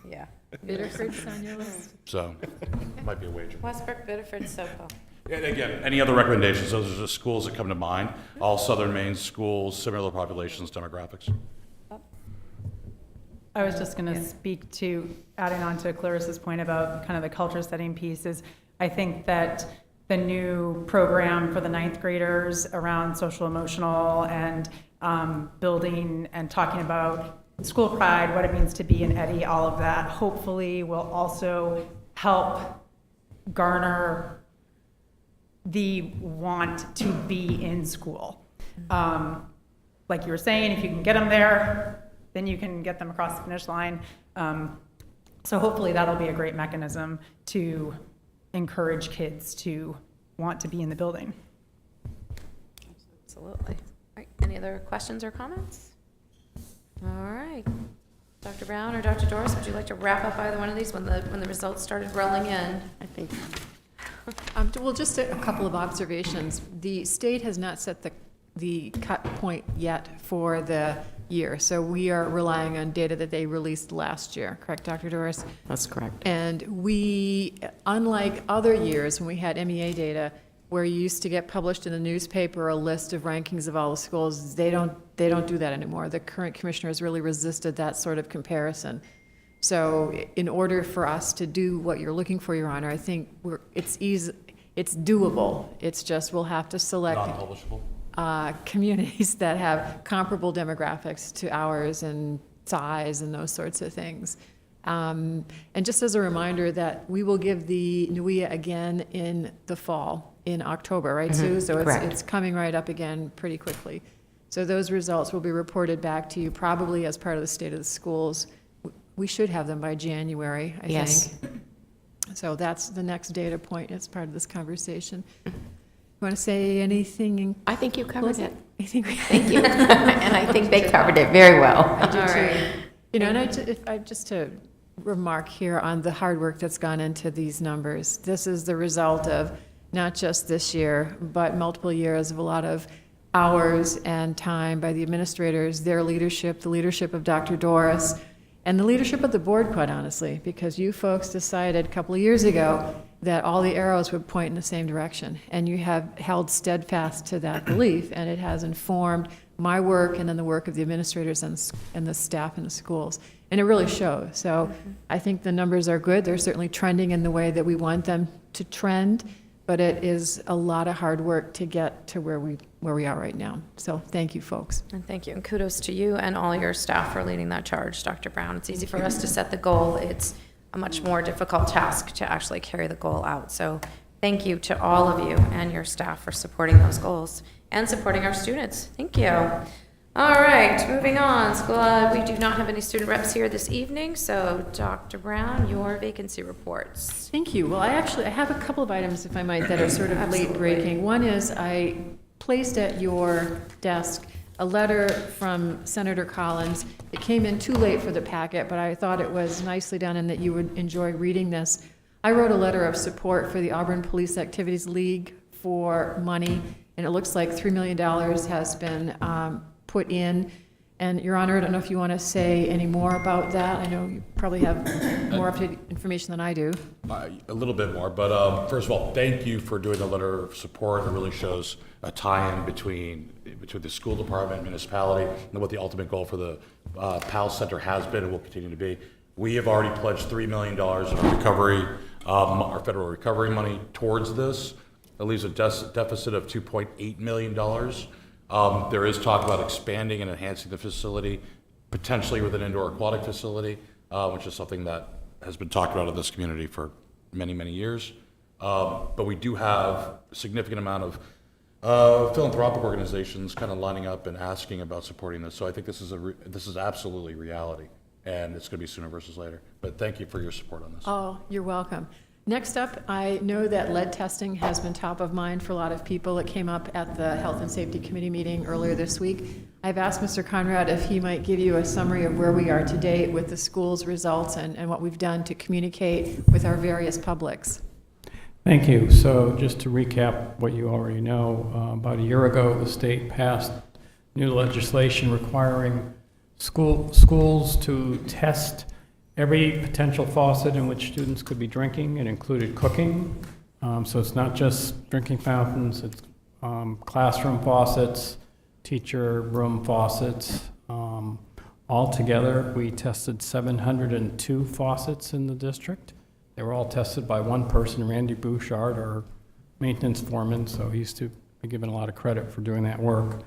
Yeah. Biddeford's on your list. So, might be a wager. Westbrook, Biddeford, SoCo. And again, any other recommendations? Those are just schools that come to mind. All Southern Maine schools, similar populations, demographics. I was just going to speak to, adding on to Clarissa's point about kind of the culture setting pieces. I think that the new program for the 9th graders around social emotional and building and talking about school pride, what it means to be an Eddie, all of that, hopefully will also help garner the want to be in school. Like you were saying, if you can get them there, then you can get them across the finish line. So hopefully that'll be a great mechanism to encourage kids to want to be in the building. Absolutely. All right, any other questions or comments? All right. Dr. Brown or Dr. Doris, would you like to wrap up either one of these when the results started rolling in? I think. Well, just a couple of observations. The state has not set the cut point yet for the year, so we are relying on data that they released last year. Correct, Dr. Doris? That's correct. And we, unlike other years when we had MEA data, where you used to get published in the newspaper a list of rankings of all the schools, they don't do that anymore. The current commissioner has really resisted that sort of comparison. So in order for us to do what you're looking for, Your Honor, I think it's doable. It's just we'll have to select Non-publishable. Communities that have comparable demographics to ours and size and those sorts of things. And just as a reminder that we will give the NUIA again in the fall, in October, right, Sue? So it's coming right up again pretty quickly. So those results will be reported back to you probably as part of the State of the Schools. We should have them by January, I think. So that's the next data point as part of this conversation. You want to say anything? I think you covered it. Thank you. And I think they covered it very well. I do too. You know, and if I just to remark here on the hard work that's gone into these numbers. This is the result of not just this year, but multiple years of a lot of hours and time by the administrators, their leadership, the leadership of Dr. Doris, and the leadership of the board, quite honestly, because you folks decided a couple of years ago that all the arrows would point in the same direction, and you have held steadfast to that belief, and it has informed my work and then the work of the administrators and the staff in the schools, and it really shows. So I think the numbers are good. They're certainly trending in the way that we want them to trend, but it is a lot of hard work to get to where we are right now. So thank you, folks. And thank you, and kudos to you and all your staff for leading that charge, Dr. Brown. It's easy for us to set the goal. It's a much more difficult task to actually carry the goal out. So thank you to all of you and your staff for supporting those goals and supporting our students. Thank you. All right, moving on. We do not have any student reps here this evening, so Dr. Brown, your vacancy reports. Thank you. Well, I have a couple of items, if I might, that are sort of late breaking. One is I placed at your desk a letter from Senator Collins. It came in too late for the packet, but I thought it was nicely done and that you would enjoy reading this. I wrote a letter of support for the Auburn Police Activities League for money, and it looks like $3 million has been put in. And Your Honor, I don't know if you want to say any more about that. I know you probably have more up-to-date information than I do. A little bit more, but first of all, thank you for doing the letter of support. It really shows a tie-in between the school department, municipality, and what the ultimate goal for the PAL Center has been and will continue to be. We have already pledged $3 million in our recovery, our federal recovery money towards this. That leaves a deficit of $2.8 million. There is talk about expanding and enhancing the facility, potentially with an indoor aquatic facility, which is something that has been talked about in this community for many, many years. But we do have a significant amount of philanthropic organizations kind of lining up and asking about supporting this. So I think this is absolutely reality, and it's going to be sooner versus later. But thank you for your support on this. Oh, you're welcome. Next up, I know that lead testing has been top of mind for a lot of people. It came up at the Health and Safety Committee meeting earlier this week. I've asked Mr. Conrad if he might give you a summary of where we are to date with the school's results and what we've done to communicate with our various publics. Thank you. So just to recap what you already know, about a year ago, the state passed new legislation requiring schools to test every potential faucet in which students could be drinking. It included cooking. So it's not just drinking fountains, it's classroom faucets, teacher room faucets. Altogether, we tested 702 faucets in the district. They were all tested by one person, Randy Bouchard, our maintenance foreman, so he's to be given a lot of credit for doing that work.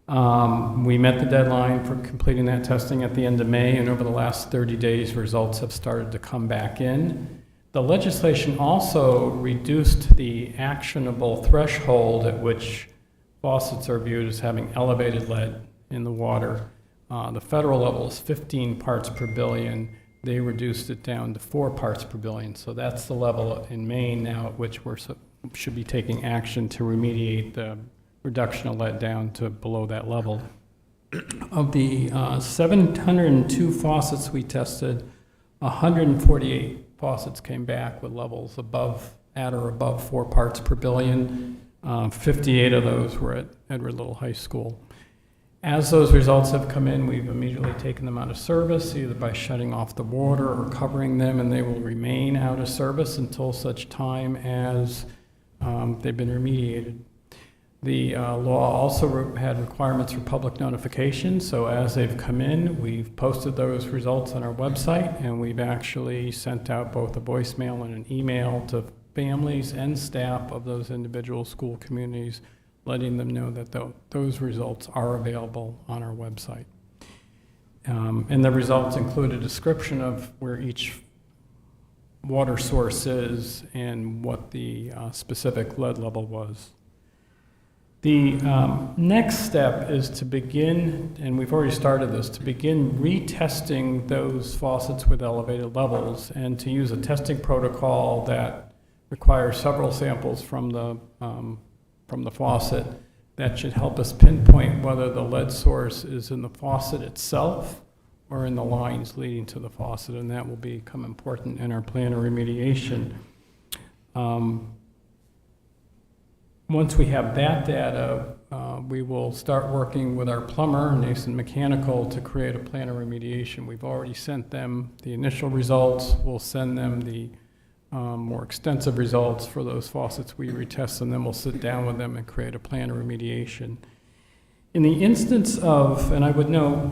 We met the deadline for completing that testing at the end of May, and over the last 30 days, results have started to come back in. The legislation also reduced the actionable threshold at which faucets are viewed as having elevated lead in the water. The federal level is 15 parts per billion. They reduced it down to 4 parts per billion. So that's the level in Maine now at which we should be taking action to remediate the reduction of lead down to below that level. Of the 702 faucets we tested, 148 faucets came back with levels at or above 4 parts per billion. 58 of those were at Edward Little High School. As those results have come in, we've immediately taken them out of service, either by shutting off the water or covering them, and they will remain out of service until such time as they've been remediated. The law also had requirements for public notification, so as they've come in, we've posted those results on our website, and we've actually sent out both a voicemail and an email to families and staff of those individual school communities, letting them know that those results are available on our website. And the results include a description of where each water source is and what the specific lead level was. The next step is to begin, and we've already started this, to begin retesting those faucets with elevated levels and to use a testing protocol that requires several samples from the faucet that should help us pinpoint whether the lead source is in the faucet itself or in the lines leading to the faucet, and that will become important in our plan of remediation. Once we have that data, we will start working with our plumber, Nason Mechanical, to create a plan of remediation. We've already sent them the initial results. We'll send them the more extensive results for those faucets we retest, and then we'll sit down with them and create a plan of remediation. In the instance of, and I would know,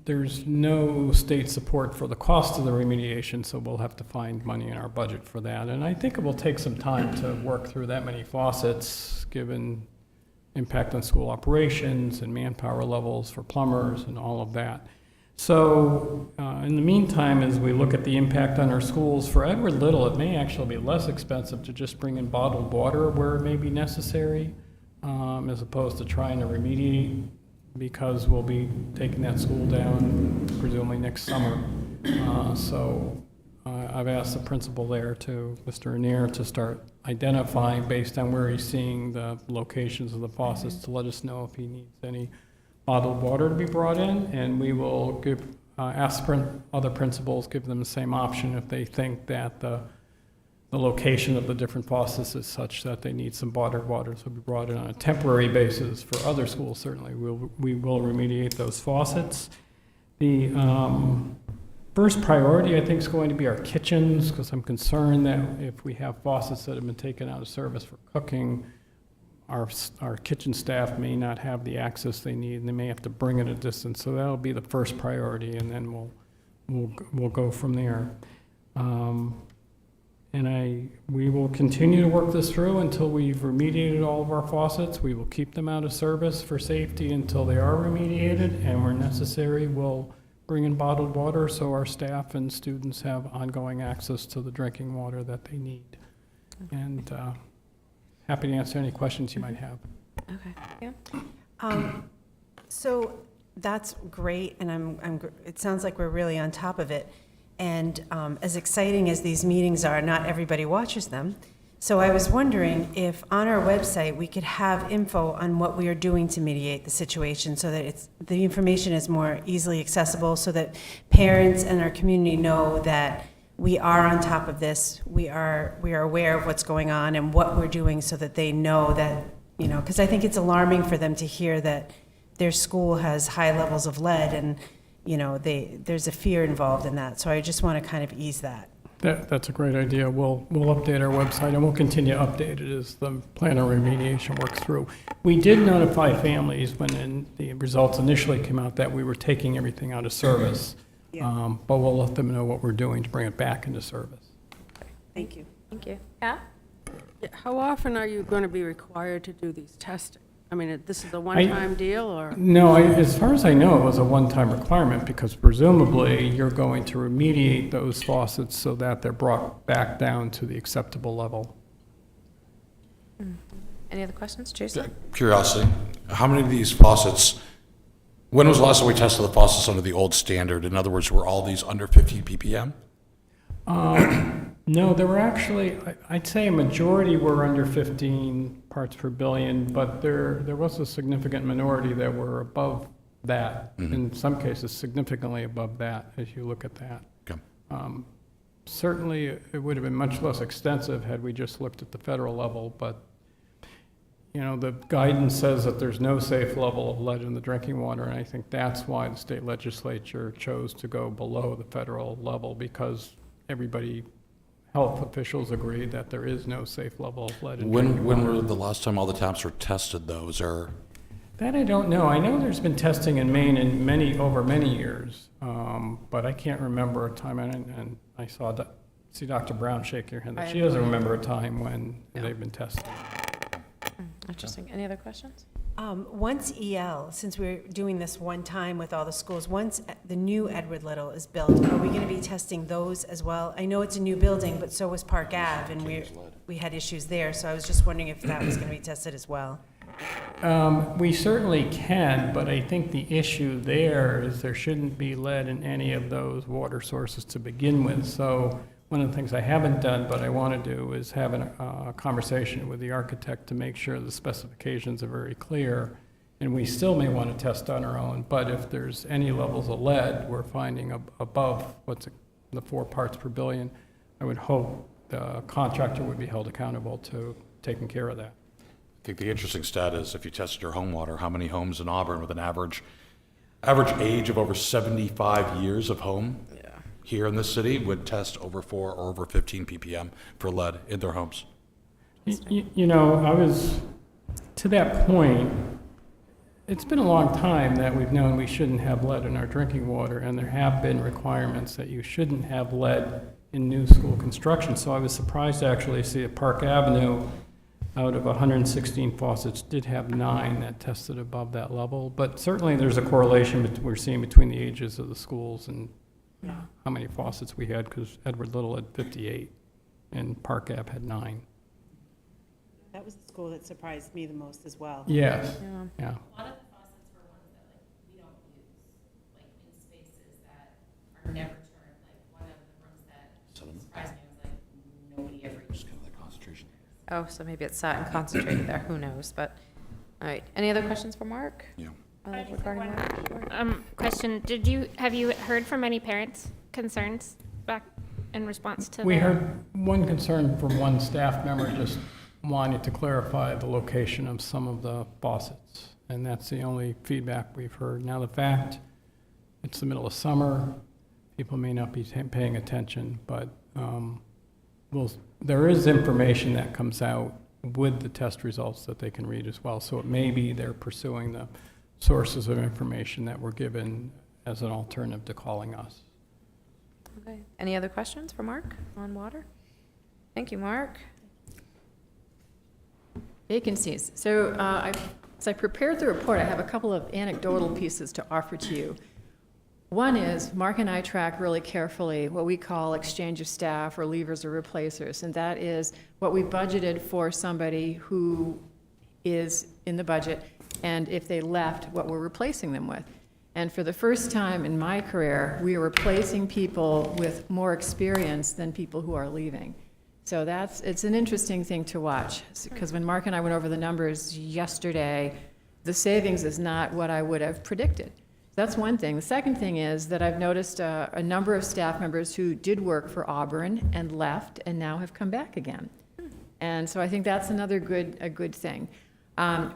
there's no state support for the cost of the remediation, so we'll have to find money in our budget for that. And I think it will take some time to work through that many faucets, given impact on school operations and manpower levels for plumbers and all of that. So in the meantime, as we look at the impact on our schools, for Edward Little, it may actually be less expensive to just bring in bottled water where it may be necessary, as opposed to trying to remediate, because we'll be taking that school down presumably next summer. I've asked the principal there, to Mr. Anier, to start identifying based on where he's seeing the locations of the faucets to let us know if he needs any bottled water to be brought in, and we will ask other principals, give them the same option if they think that the location of the different faucets is such that they need some bottled water, so be brought in on a temporary basis. For other schools, certainly, we will remediate those faucets. The first priority, I think, is going to be our kitchens, because I'm concerned that if we have faucets that have been taken out of service for cooking, our kitchen staff may not have the access they need, and they may have to bring it a distance. So that'll be the first priority, and then we'll go from there. We will continue to work this through until we've remediated all of our faucets. We will keep them out of service for safety until they are remediated, and where necessary, we'll bring in bottled water so our staff and students have ongoing access to the drinking water that they need. And happy to answer any questions you might have. Okay. Yeah. So that's great, and it sounds like we're really on top of it. And as exciting as these meetings are, not everybody watches them. So I was wondering if on our website we could have info on what we are doing to mediate the situation, so that the information is more easily accessible, so that parents and our community know that we are on top of this. We are aware of what's going on and what we're doing, so that they know that, because I think it's alarming for them to hear that their school has high levels of lead, and there's a fear involved in that. So I just want to kind of ease that. That's a great idea. We'll update our website, and we'll continue to update it as the plan of remediation works through. We did notify families when the results initially came out that we were taking everything out of service, but we'll let them know what we're doing to bring it back into service. Thank you. Thank you. Yeah? How often are you going to be required to do these testing? I mean, this is a one-time deal, or? No, as far as I know, it was a one-time requirement, because presumably you're going to remediate those faucets so that they're brought back down to the acceptable level. Any other questions? Jason? Curiosity, how many of these faucets, when was the last time we tested the faucets under the old standard? In other words, were all these under 15 ppm? No, there were actually, I'd say a majority were under 15 parts per billion, but there was a significant minority that were above that, in some cases significantly above that, as you look at that. Okay. Certainly, it would have been much less extensive had we just looked at the federal level, but the guidance says that there's no safe level of lead in the drinking water, and I think that's why the state legislature chose to go below the federal level, because health officials agree that there is no safe level of lead in drinking water. When were the last time all the taps were tested, though? That I don't know. I know there's been testing in Maine over many years, but I can't remember a time, and I see Dr. Brown shake your head, that she doesn't remember a time when they've been tested. Interesting. Any other questions? Once EL, since we're doing this one time with all the schools, once the new Edward Little is built, are we going to be testing those as well? I know it's a new building, but so was Park Ave, and we had issues there, so I was just wondering if that was going to be tested as well. We certainly can, but I think the issue there is there shouldn't be lead in any of those water sources to begin with. So one of the things I haven't done, but I want to do, is have a conversation with the architect to make sure the specifications are very clear. And we still may want to test on our own, but if there's any levels of lead we're finding above the 4 parts per billion, I would hope the contractor would be held accountable to taking care of that. I think the interesting stat is if you tested your home water, how many homes in Auburn with an average age of over 75 years of home here in this city would test over 4 or over 15 ppm for lead in their homes? You know, I was, to that point, it's been a long time that we've known we shouldn't have lead in our drinking water, and there have been requirements that you shouldn't have lead in new school construction. So I was surprised to actually see at Park Avenue, out of 116 faucets, did have 9 that tested above that level. But certainly there's a correlation we're seeing between the ages of the schools and how many faucets we had, because Edward Little had 58 and Park Ave had 9. That was the school that surprised me the most as well. Yes, yeah. A lot of the faucets were ones that like we don't use, like in spaces that are never turned. Like one of the rooms that surprised me was like nobody ever used. Kind of like concentration. Oh, so maybe it sat and concentrated there, who knows, but, all right. Any other questions for Mark? Yeah. Regarding Mark? Sure. Question, have you heard from any parents' concerns back in response to We heard one concern from one staff member just wanting to clarify the location of some of the faucets, and that's the only feedback we've heard. Now, the fact it's the middle of summer, people may not be paying attention, but there is information that comes out with the test results that they can read as well. So it may be they're pursuing the sources of information that were given as an alternative to calling us. Okay. Any other questions for Mark on water? Thank you, Mark. Vacancies. So as I prepared the report, I have a couple of anecdotal pieces to offer to you. One is, Mark and I track really carefully what we call exchange of staff or leavers or replacers, and that is what we budgeted for somebody who is in the budget, and if they left, what we're replacing them with. And for the first time in my career, we are replacing people with more experience than people who are leaving. So it's an interesting thing to watch, because when Mark and I went over the numbers yesterday, the savings is not what I would have predicted. That's one thing. The second thing is that I've noticed a number of staff members who did work for Auburn and left and now have come back again. And so I think that's another good thing.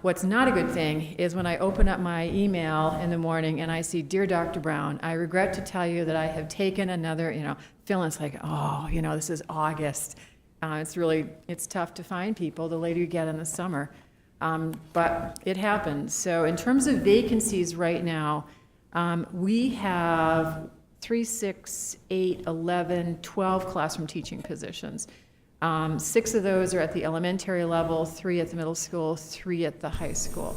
What's not a good thing is when I open up my email in the morning and I see, "Dear Dr. Brown, I regret to tell you that I have taken another," feeling it's like, oh, this is August. It's tough to find people the later you get in the summer. But it happens. So in terms of vacancies right now, we have 3, 6, 8, 11, 12 classroom teaching positions. 6 of those are at the elementary level, 3 at the middle school, 3 at the high school.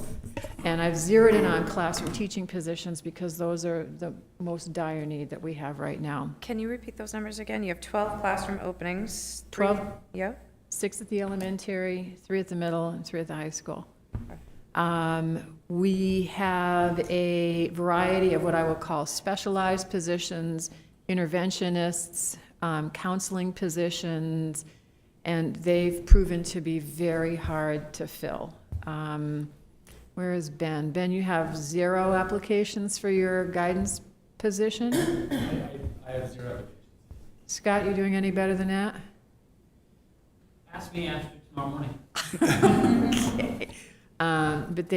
And I've zeroed in on classroom teaching positions because those are the most dire need that we have right now. Can you repeat those numbers again? You have 12 classroom openings. 12? Yeah. 6 at the elementary, 3 at the middle, and 3 at the high school. We have a variety of what I will call specialized positions, interventionists, counseling positions, and they've proven to be very hard to fill. Where is Ben? Ben, you have 0 applications for your guidance position? I have 0 applications. Scott, you doing any better than that? Ask me after tomorrow morning. Okay. But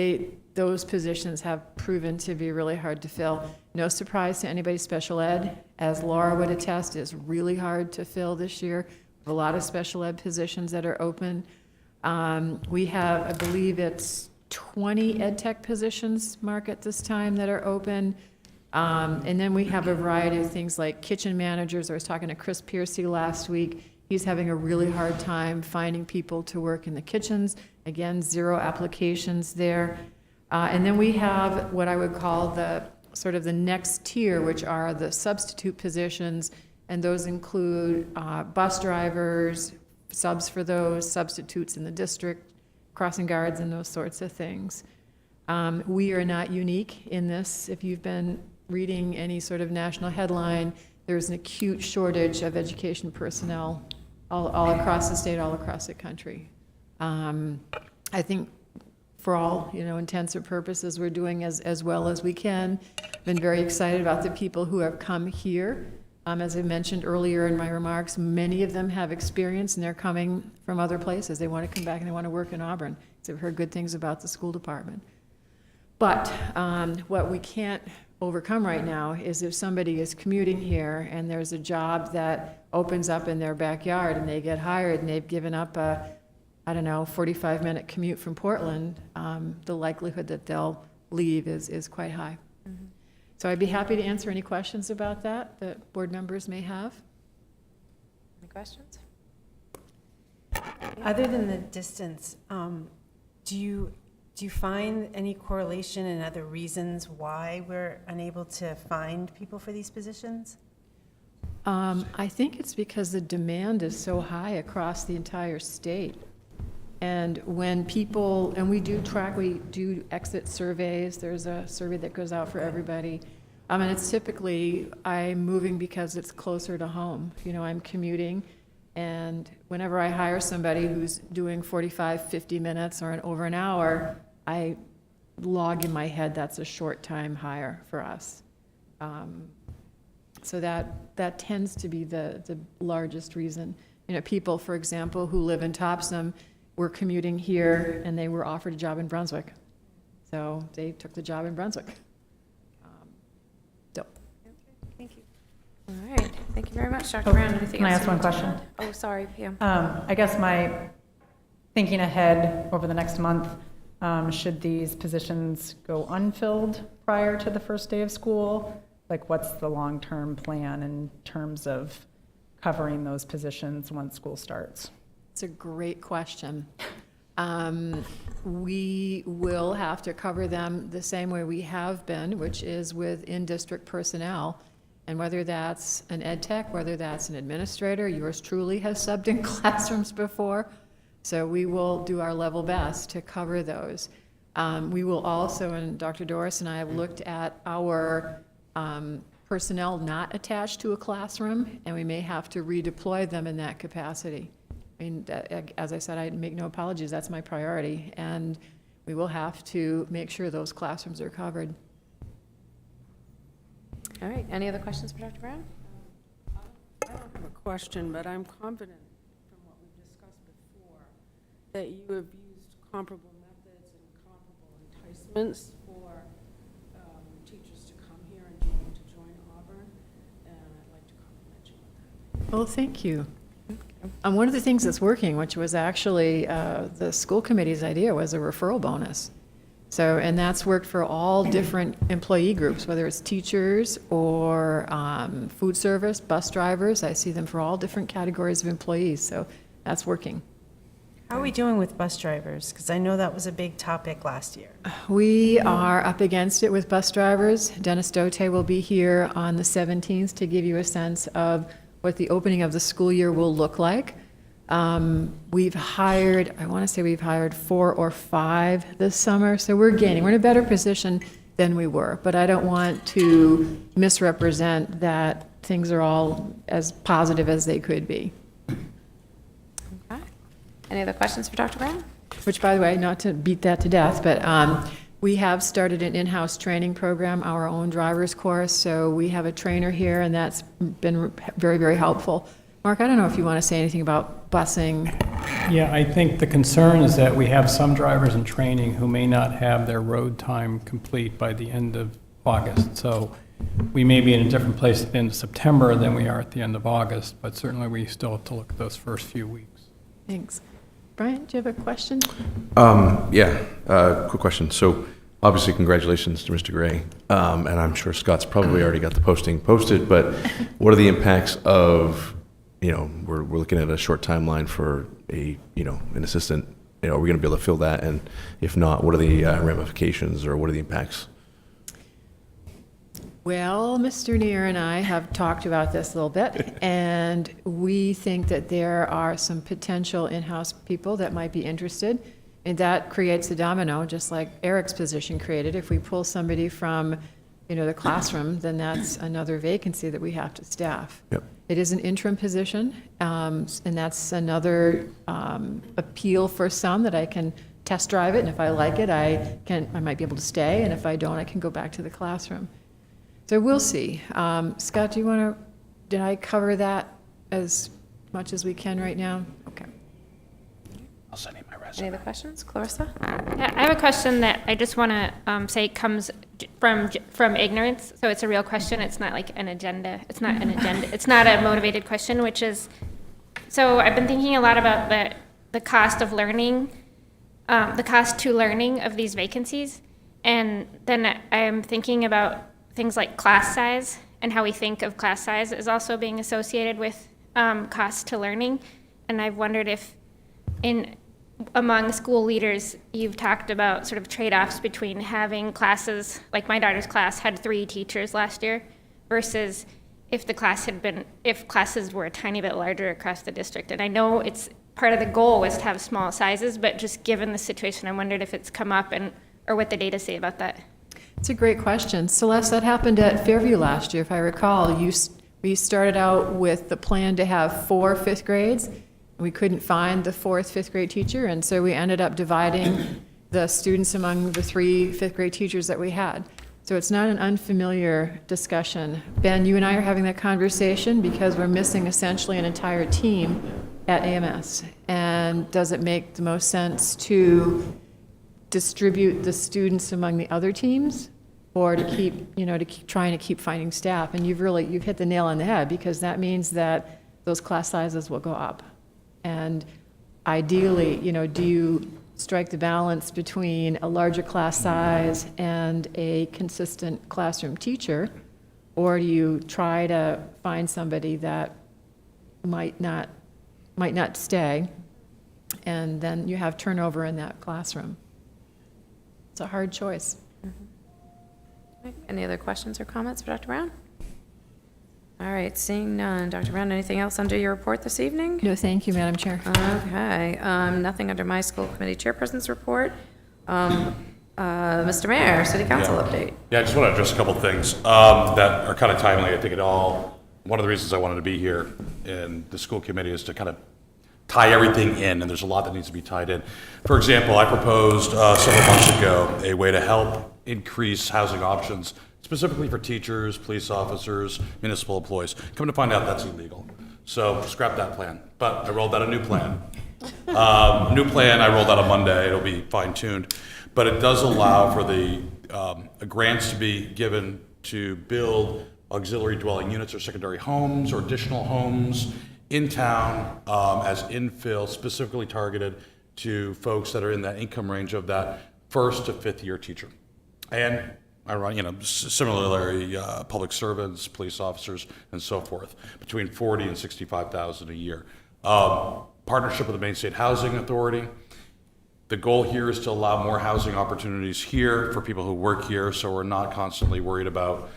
those positions have proven to be really hard to fill. No surprise to anybody special ed, as Laura would attest, is really hard to fill this year. We have a lot of special ed positions that are open. We have, I believe it's 20 ed tech positions, Mark, at this time that are open. And then we have a variety of things like kitchen managers. I was talking to Chris Piercy last week. He's having a really hard time finding people to work in the kitchens. Again, 0 applications there. And then we have what I would call the sort of the next tier, which are the substitute positions, and those include bus drivers, subs for those, substitutes in the district, crossing guards, and those sorts of things. We are not unique in this. If you've been reading any sort of national headline, there's an acute shortage of education personnel all across the state, all across the country. I think for all intents and purposes, we're doing as well as we can. Been very excited about the people who have come here. As I mentioned earlier in my remarks, many of them have experience and they're coming from other places. They want to come back and they want to work in Auburn. So I've heard good things about the school department. But what we can't overcome right now is if somebody is commuting here and there's a job that opens up in their backyard and they get hired and they've given up a, 45-minute commute from Portland, the likelihood that they'll leave is quite high. Mm-hmm. So I'd be happy to answer any questions about that board members may have. Any questions? Other than the distance, do you find any correlation and other reasons why we're unable to find people for these positions? I think it's because the demand is so high across the entire state. And when people, and we do exit surveys. There's a survey that goes out for everybody. And it's typically, I'm moving because it's closer to home. I'm commuting. And whenever I hire somebody who's doing 45, 50 minutes or over an hour, I log in my head that's a short time hire for us. So that tends to be the largest reason. People, for example, who live in Topsom were commuting here and they were offered a job in Brunswick. So they took the job in Brunswick. Thank you. All right. Thank you very much, Dr. Brown. Anything Can I else ask you one want to question? add? Oh, sorry, Pam. I guess my thinking ahead over the next month, should these positions go unfilled prior to the first day of school? Like, what's the long-term plan in terms of covering those positions once school starts? It's a great question. We will have to cover them the same way we have been, which is with in-district personnel. And whether that's an ed tech, whether that's an administrator, yours truly has subbed in classrooms before. So we will do our level best to cover those. We will also, and Dr. Doris and I have looked at our personnel not attached to a classroom, and we may have to redeploy them in that capacity. I mean, as I said, I make no apologies, that's my priority, and we will have to make sure those classrooms are covered. All right. Any other questions for Dr. Brown? I don't have a question, but I'm confident from what we've discussed before that you have used comparable methods and comparable enticements for teachers to come here and to join Auburn, and I'd like to compliment you on that. Well, thank you. One of the things that's working, which was actually the school committee's idea, was a referral bonus. So, and that's worked for all different employee groups, whether it's teachers or food service, bus drivers. I see them for all different categories of employees, so that's working. How are we doing with bus drivers? Because I know that was a big topic last year. We are up against it with bus drivers. Dennis Dote will be here on the 17th to give you a sense of what the opening of the school year will look like. We've hired, I want to say we've hired 4 or 5 this summer, so we're gaining. We're in a better position than we were, but I don't want to misrepresent that things are all as positive as they could be. Okay. Any other questions for Dr. Brown? Which, by the way, not to beat that to death, but we have started an in-house training program, our own driver's course, so we have a trainer here, and that's been very, very helpful. Mark, I don't know if you want to say anything about busing. Yeah, I think the concern is that we have some drivers in training who may not have their road time complete by the end of August. So we may be in a different place at the end of September than we are at the end of August, but certainly we still have to look at those first few weeks. Thanks. Brian, do you have a question? Quick question. So obviously, congratulations to Mr. Gray. And I'm sure Scott's probably already got the posting posted, but what are the impacts of, we're looking at a short timeline for an assistant are we going to be able to fill that? And if not, what are the ramifications or what are the impacts? Well, Mr. Neer and I have talked about this a little bit, and we think that there are some potential in-house people that might be interested, and that creates a domino, just like Eric's position created. If we pull somebody from, the classroom, then that's another vacancy that we have to staff. Yep. It is an interim position, and that's another appeal for some, that I can test drive it, and if I like it, I might be able to stay, and if I don't, I can go back to the classroom. So we'll see. Scott, did I cover that as much as we can right now? Okay. I'll send you my resume. Any other questions? Clarissa? Yeah, I have a question that I just want to say comes from ignorance. So it's a real question. It's not like an agenda. It's not an agenda. It's not a motivated question, which is, so I've been thinking a lot about the cost of learning, the cost to learning of these vacancies. And then I'm thinking about things like class size and how we think of class size is also being associated with cost to learning. And I've wondered if among school leaders, you've talked about sort of trade-offs between having classes, like my daughter's class had 3 teachers last year, versus if classes were a tiny bit larger across the district. And I know it's part of the goal was to have small sizes, but just given the situation, I wondered if it's come up or what the data say about that. It's a great question. Celeste, that happened at Fairview last year, if I recall. We started out with the plan to have 4 fifth grades. We couldn't find the 4th fifth grade teacher, and so we ended up dividing the students among the 3 fifth grade teachers that we had. So it's not an unfamiliar discussion. Ben, you and I are having that conversation because we're missing essentially an entire team at AMS. And does it make the most sense to distribute the students among the other teams, or to keep trying to keep finding staff? And you've hit the nail on the head, because that means that those class sizes will go up. And ideally, do you strike the balance between a larger class size and a consistent classroom teacher, or do you try to find somebody that might not stay, and then you have turnover in that classroom? It's a hard choice. Any other questions or comments for Dr. Brown? All right, seeing none. Dr. Brown, anything else under your report this evening? No, thank you, Madam Chair. Okay, nothing under my school committee chairperson's report. Mr. Mayor, city council update. Yeah, I just want to address a couple things that are kind of timely. I think one of the reasons I wanted to be here in the school committee is to kind of tie everything in, and there's a lot that needs to be tied in. For example, I proposed several months ago a way to help increase housing options, specifically for teachers, police officers, municipal employees. Come to find out that's illegal. So scrap that plan. But I rolled out a new plan. I rolled out on Monday. It'll be fine-tuned. But it does allow for the grants to be given to build auxiliary dwelling units or secondary homes or additional homes in town as infill, specifically targeted to folks that are in that income range of that 1st to 5th year teacher. And similarly, public servants, police officers, and so forth, between $40,000 and $65,000 a year. Partnership with the Maine State Housing Authority. The goal here is to allow more housing opportunities here for people who work here, so we're not constantly worried about,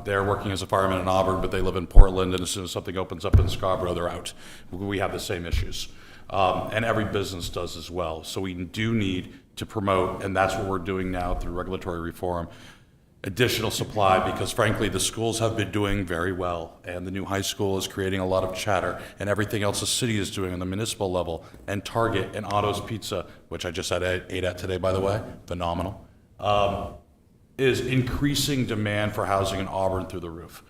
they're working as a fireman in Auburn, but they live in Portland, and as soon as something opens up in Scarborough, they're out. We have the same issues. And every business does as well. So we do need to promote, and that's what we're doing now through regulatory reform, additional supply, because frankly, the schools have been doing very well, and the new high school is creating a lot of chatter, and everything else the city is doing on the municipal level, and Target and Otto's Pizza, which I just ate at today, by the way, phenomenal, is increasing demand for housing in Auburn through the roof.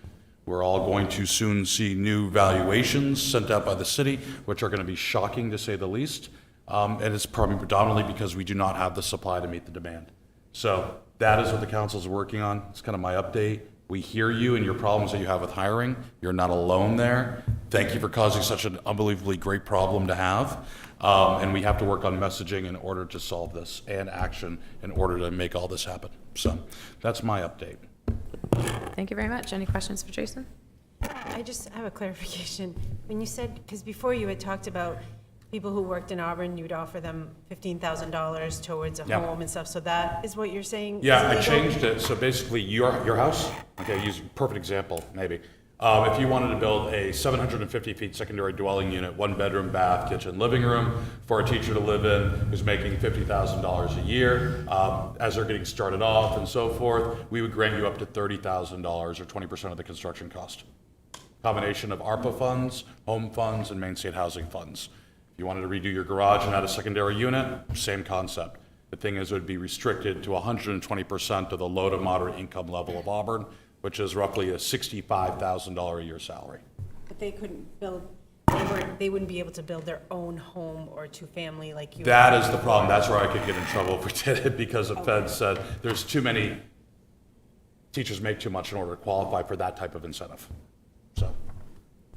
We're all going to soon see new valuations sent out by the city, which are going to be shocking to say the least. And it's probably predominantly because we do not have the supply to meet the demand. So that is what the council is working on. It's kind of my update. We hear you and your problems that you have with hiring. You're not alone there. Thank you for causing such an unbelievably great problem to have. And we have to work on messaging in order to solve this, and action in order to make all this happen. So that's my update. Thank you very much. Any questions for Jason? I just have a clarification. When you said, because before you had talked about people who worked in Auburn, you'd offer them $15,000 towards a Yeah. home and stuff. So that is what you're saying? is Yeah, I legal? changed it, so basically your house, okay, use a perfect example, maybe. If you wanted to build a 750 feet secondary dwelling unit, 1 bedroom, bath, kitchen, living room, for a teacher to live in who's making $50,000 a year, as they're getting started off and so forth, we would grant you up to $30,000 or 20% of the construction cost. Combination of ARPA funds, home funds, and Maine State Housing funds. If you wanted to redo your garage and add a secondary unit, same concept. The thing is, it would be restricted to 120% of the low to moderate income level of Auburn, which is roughly a $65,000 a year salary. But they couldn't build, they wouldn't be able to build their own home or two-family like you. That is the problem. That's where I could get in trouble if we did it, because the Fed said there's too many, teachers make too much in order to qualify for that type of incentive. So,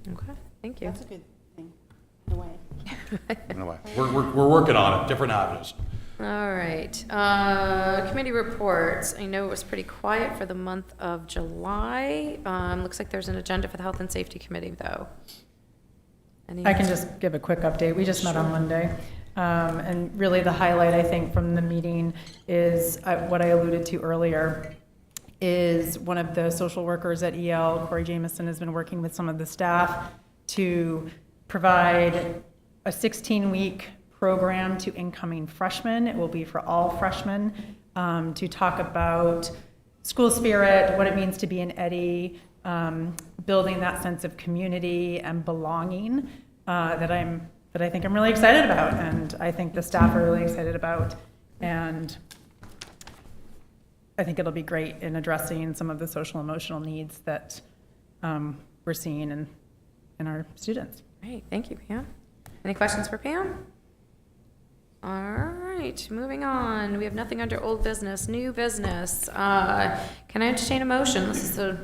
Okay, thank you. That's a good thing, in a way. anyway, we're working on it, different avenues. All right, committee reports. I know it was pretty quiet for the month of July. Looks like there's an agenda for the Health and Safety Committee, though. I can just give a quick update. We just met on Monday. And really the highlight, I think, from the meeting is what I alluded to earlier, is one of the social workers at EL, Corey Jameson, has been working with some of the staff to provide a 16-week program to incoming freshmen. It will be for all freshmen, to talk about school spirit, what it means to be an Eddie, building that sense of community and belonging that I think I'm really excited about, and I think the staff are really excited about, and I think it'll be great in addressing some of the social emotional needs that we're seeing in our students. Great, thank you, Pam. Any questions for Pam? All right, moving on. We have nothing under old business, new business. Can I entertain a motion? This is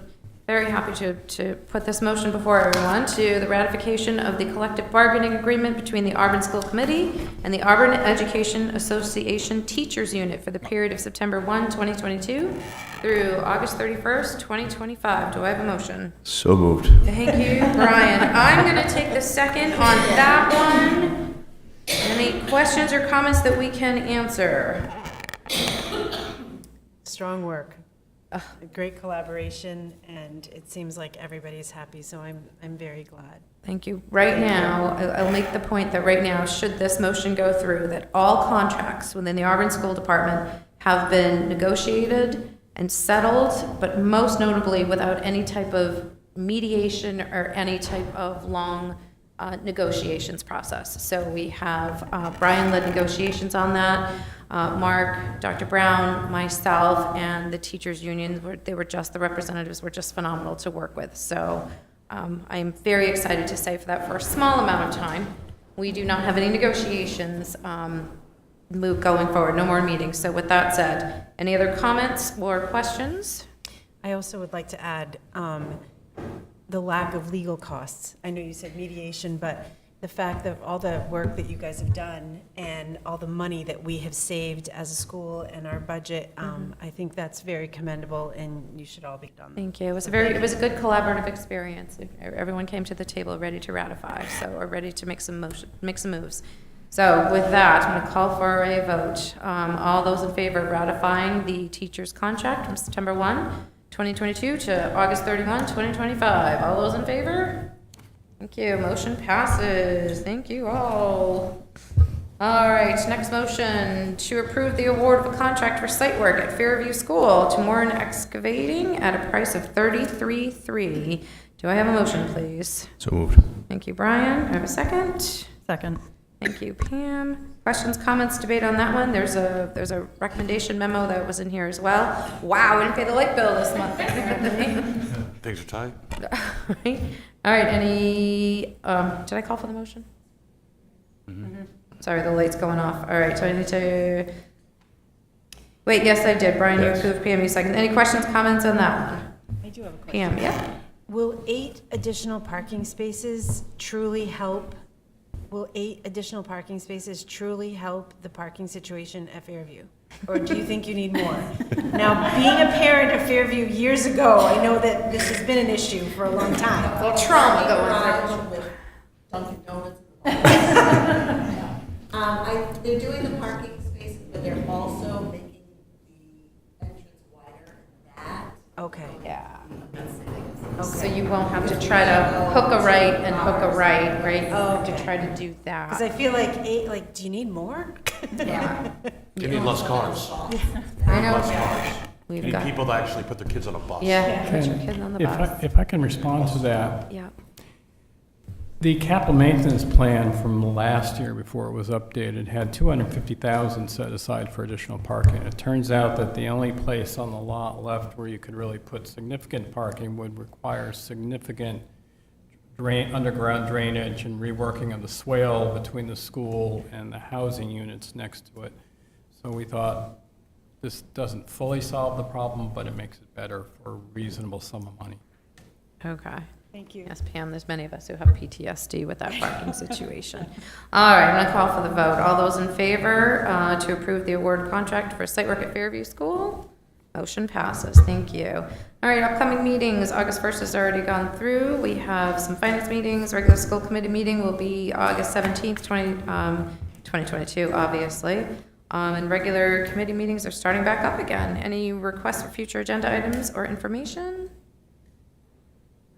very happy to put this motion before everyone to the ratification of the collective bargaining agreement between the Auburn School Committee and the Auburn Education Association Teachers Unit for the period of September 1, 2022 through August 31st, 2025. Do I have a motion? So moved. Thank you, Brian. I'm going to take the second on that one. Any questions or comments that we can answer? Strong work. A great collaboration, and it seems like everybody's happy, so I'm very glad. Thank you. Right now, I'll make the point that right now, should this motion go through, that all contracts within the Auburn School Department have been negotiated and settled, but most notably without any type of mediation or any type of long negotiations process. So we have Brian led negotiations on that. Mark, Dr. Brown, myself, and the teachers union, the representatives were just phenomenal to work with. So I'm very excited to say for that first small amount of time, we do not have any negotiations going forward, no more meetings. So with that said, any other comments or questions? I also would like to add the lack of legal costs. I know you said mediation, but the fact that all the work that you guys have done and all the money that we have saved as a school and our budget, I think that's very commendable, and you should all be done. Thank you. It was a good collaborative experience. Everyone came to the table ready to ratify, or ready to make some moves. So with that, I'm going to call for a vote. All those in favor of ratifying the teacher's contract from September 1, 2022 to August 31, 2025. All those in favor? Thank you. Motion passes. Thank you all. All right, next motion to approve the award of a contract for site work at Fairview School to Morin Excavating at a price of $33,300. Do I have a motion, please? So moved. Thank you, Brian. I have a second. Second. Thank you, Pam. Questions, comments, debate on that one? There's a recommendation memo that was in here as well. Wow, we didn't pay the light bill this month. Things are tight. All right, any, did I call for the motion? Sorry, the light's going off. All right, so I need to, wait, yes, I did. Brian, you approved, Pam, you second. Any questions, comments on that one? I do have a question. Pam, yeah? Will 8 additional parking spaces truly help? Will 8 additional parking spaces truly help the parking situation at Fairview? Or do you think you need more? Now, being a parent of Fairview years ago, I know that this has been an issue for a long time. A little trauma going through. Dunkin' Donuts. they're doing the parking spaces, but they're also making the entrance wider than that. Okay. Yeah. So you won't have to try to hook a right and hook a right, right? You won't have to try to do that. Because I feel like, do you need more? Yeah. You need less cars. I know. Less cars. You We've need got, people to actually put their kids on a bus. yeah, put your kids on the bus. If I can respond to that, Yeah. the capital maintenance plan from last year, before it was updated, had $250,000 set aside for additional parking. It turns out that the only place on the lot left where you could really put significant parking would require significant underground drainage and reworking of the swale between the school and the housing units next to it. So we thought, this doesn't fully solve the problem, but it makes it better for a reasonable sum of money. Okay. Thank you. Yes, Pam, there's many of us who have PTSD with that parking situation. All right, I'm going to call for the vote. All those in favor to approve the award contract for site work at Fairview School? Motion passes. Thank you. All right, upcoming meetings. August 1st has already gone through. We have some finance meetings. Regular school committee meeting will be August 17th, 2022, obviously. And regular committee meetings are starting back up again. Any requests for future agenda items or information?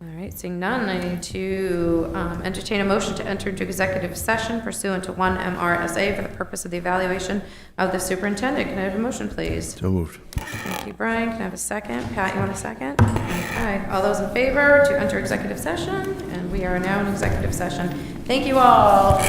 All right, seeing none, I need to entertain a motion to enter into executive session pursuant to 1 MRSA for the purpose of the evaluation of the superintendent. Can I have a motion, please? So moved. Thank you, Brian. Can I have a second? Pat, you want a second? Okay. All those in favor to enter executive session? And we are now in executive session. Thank you all.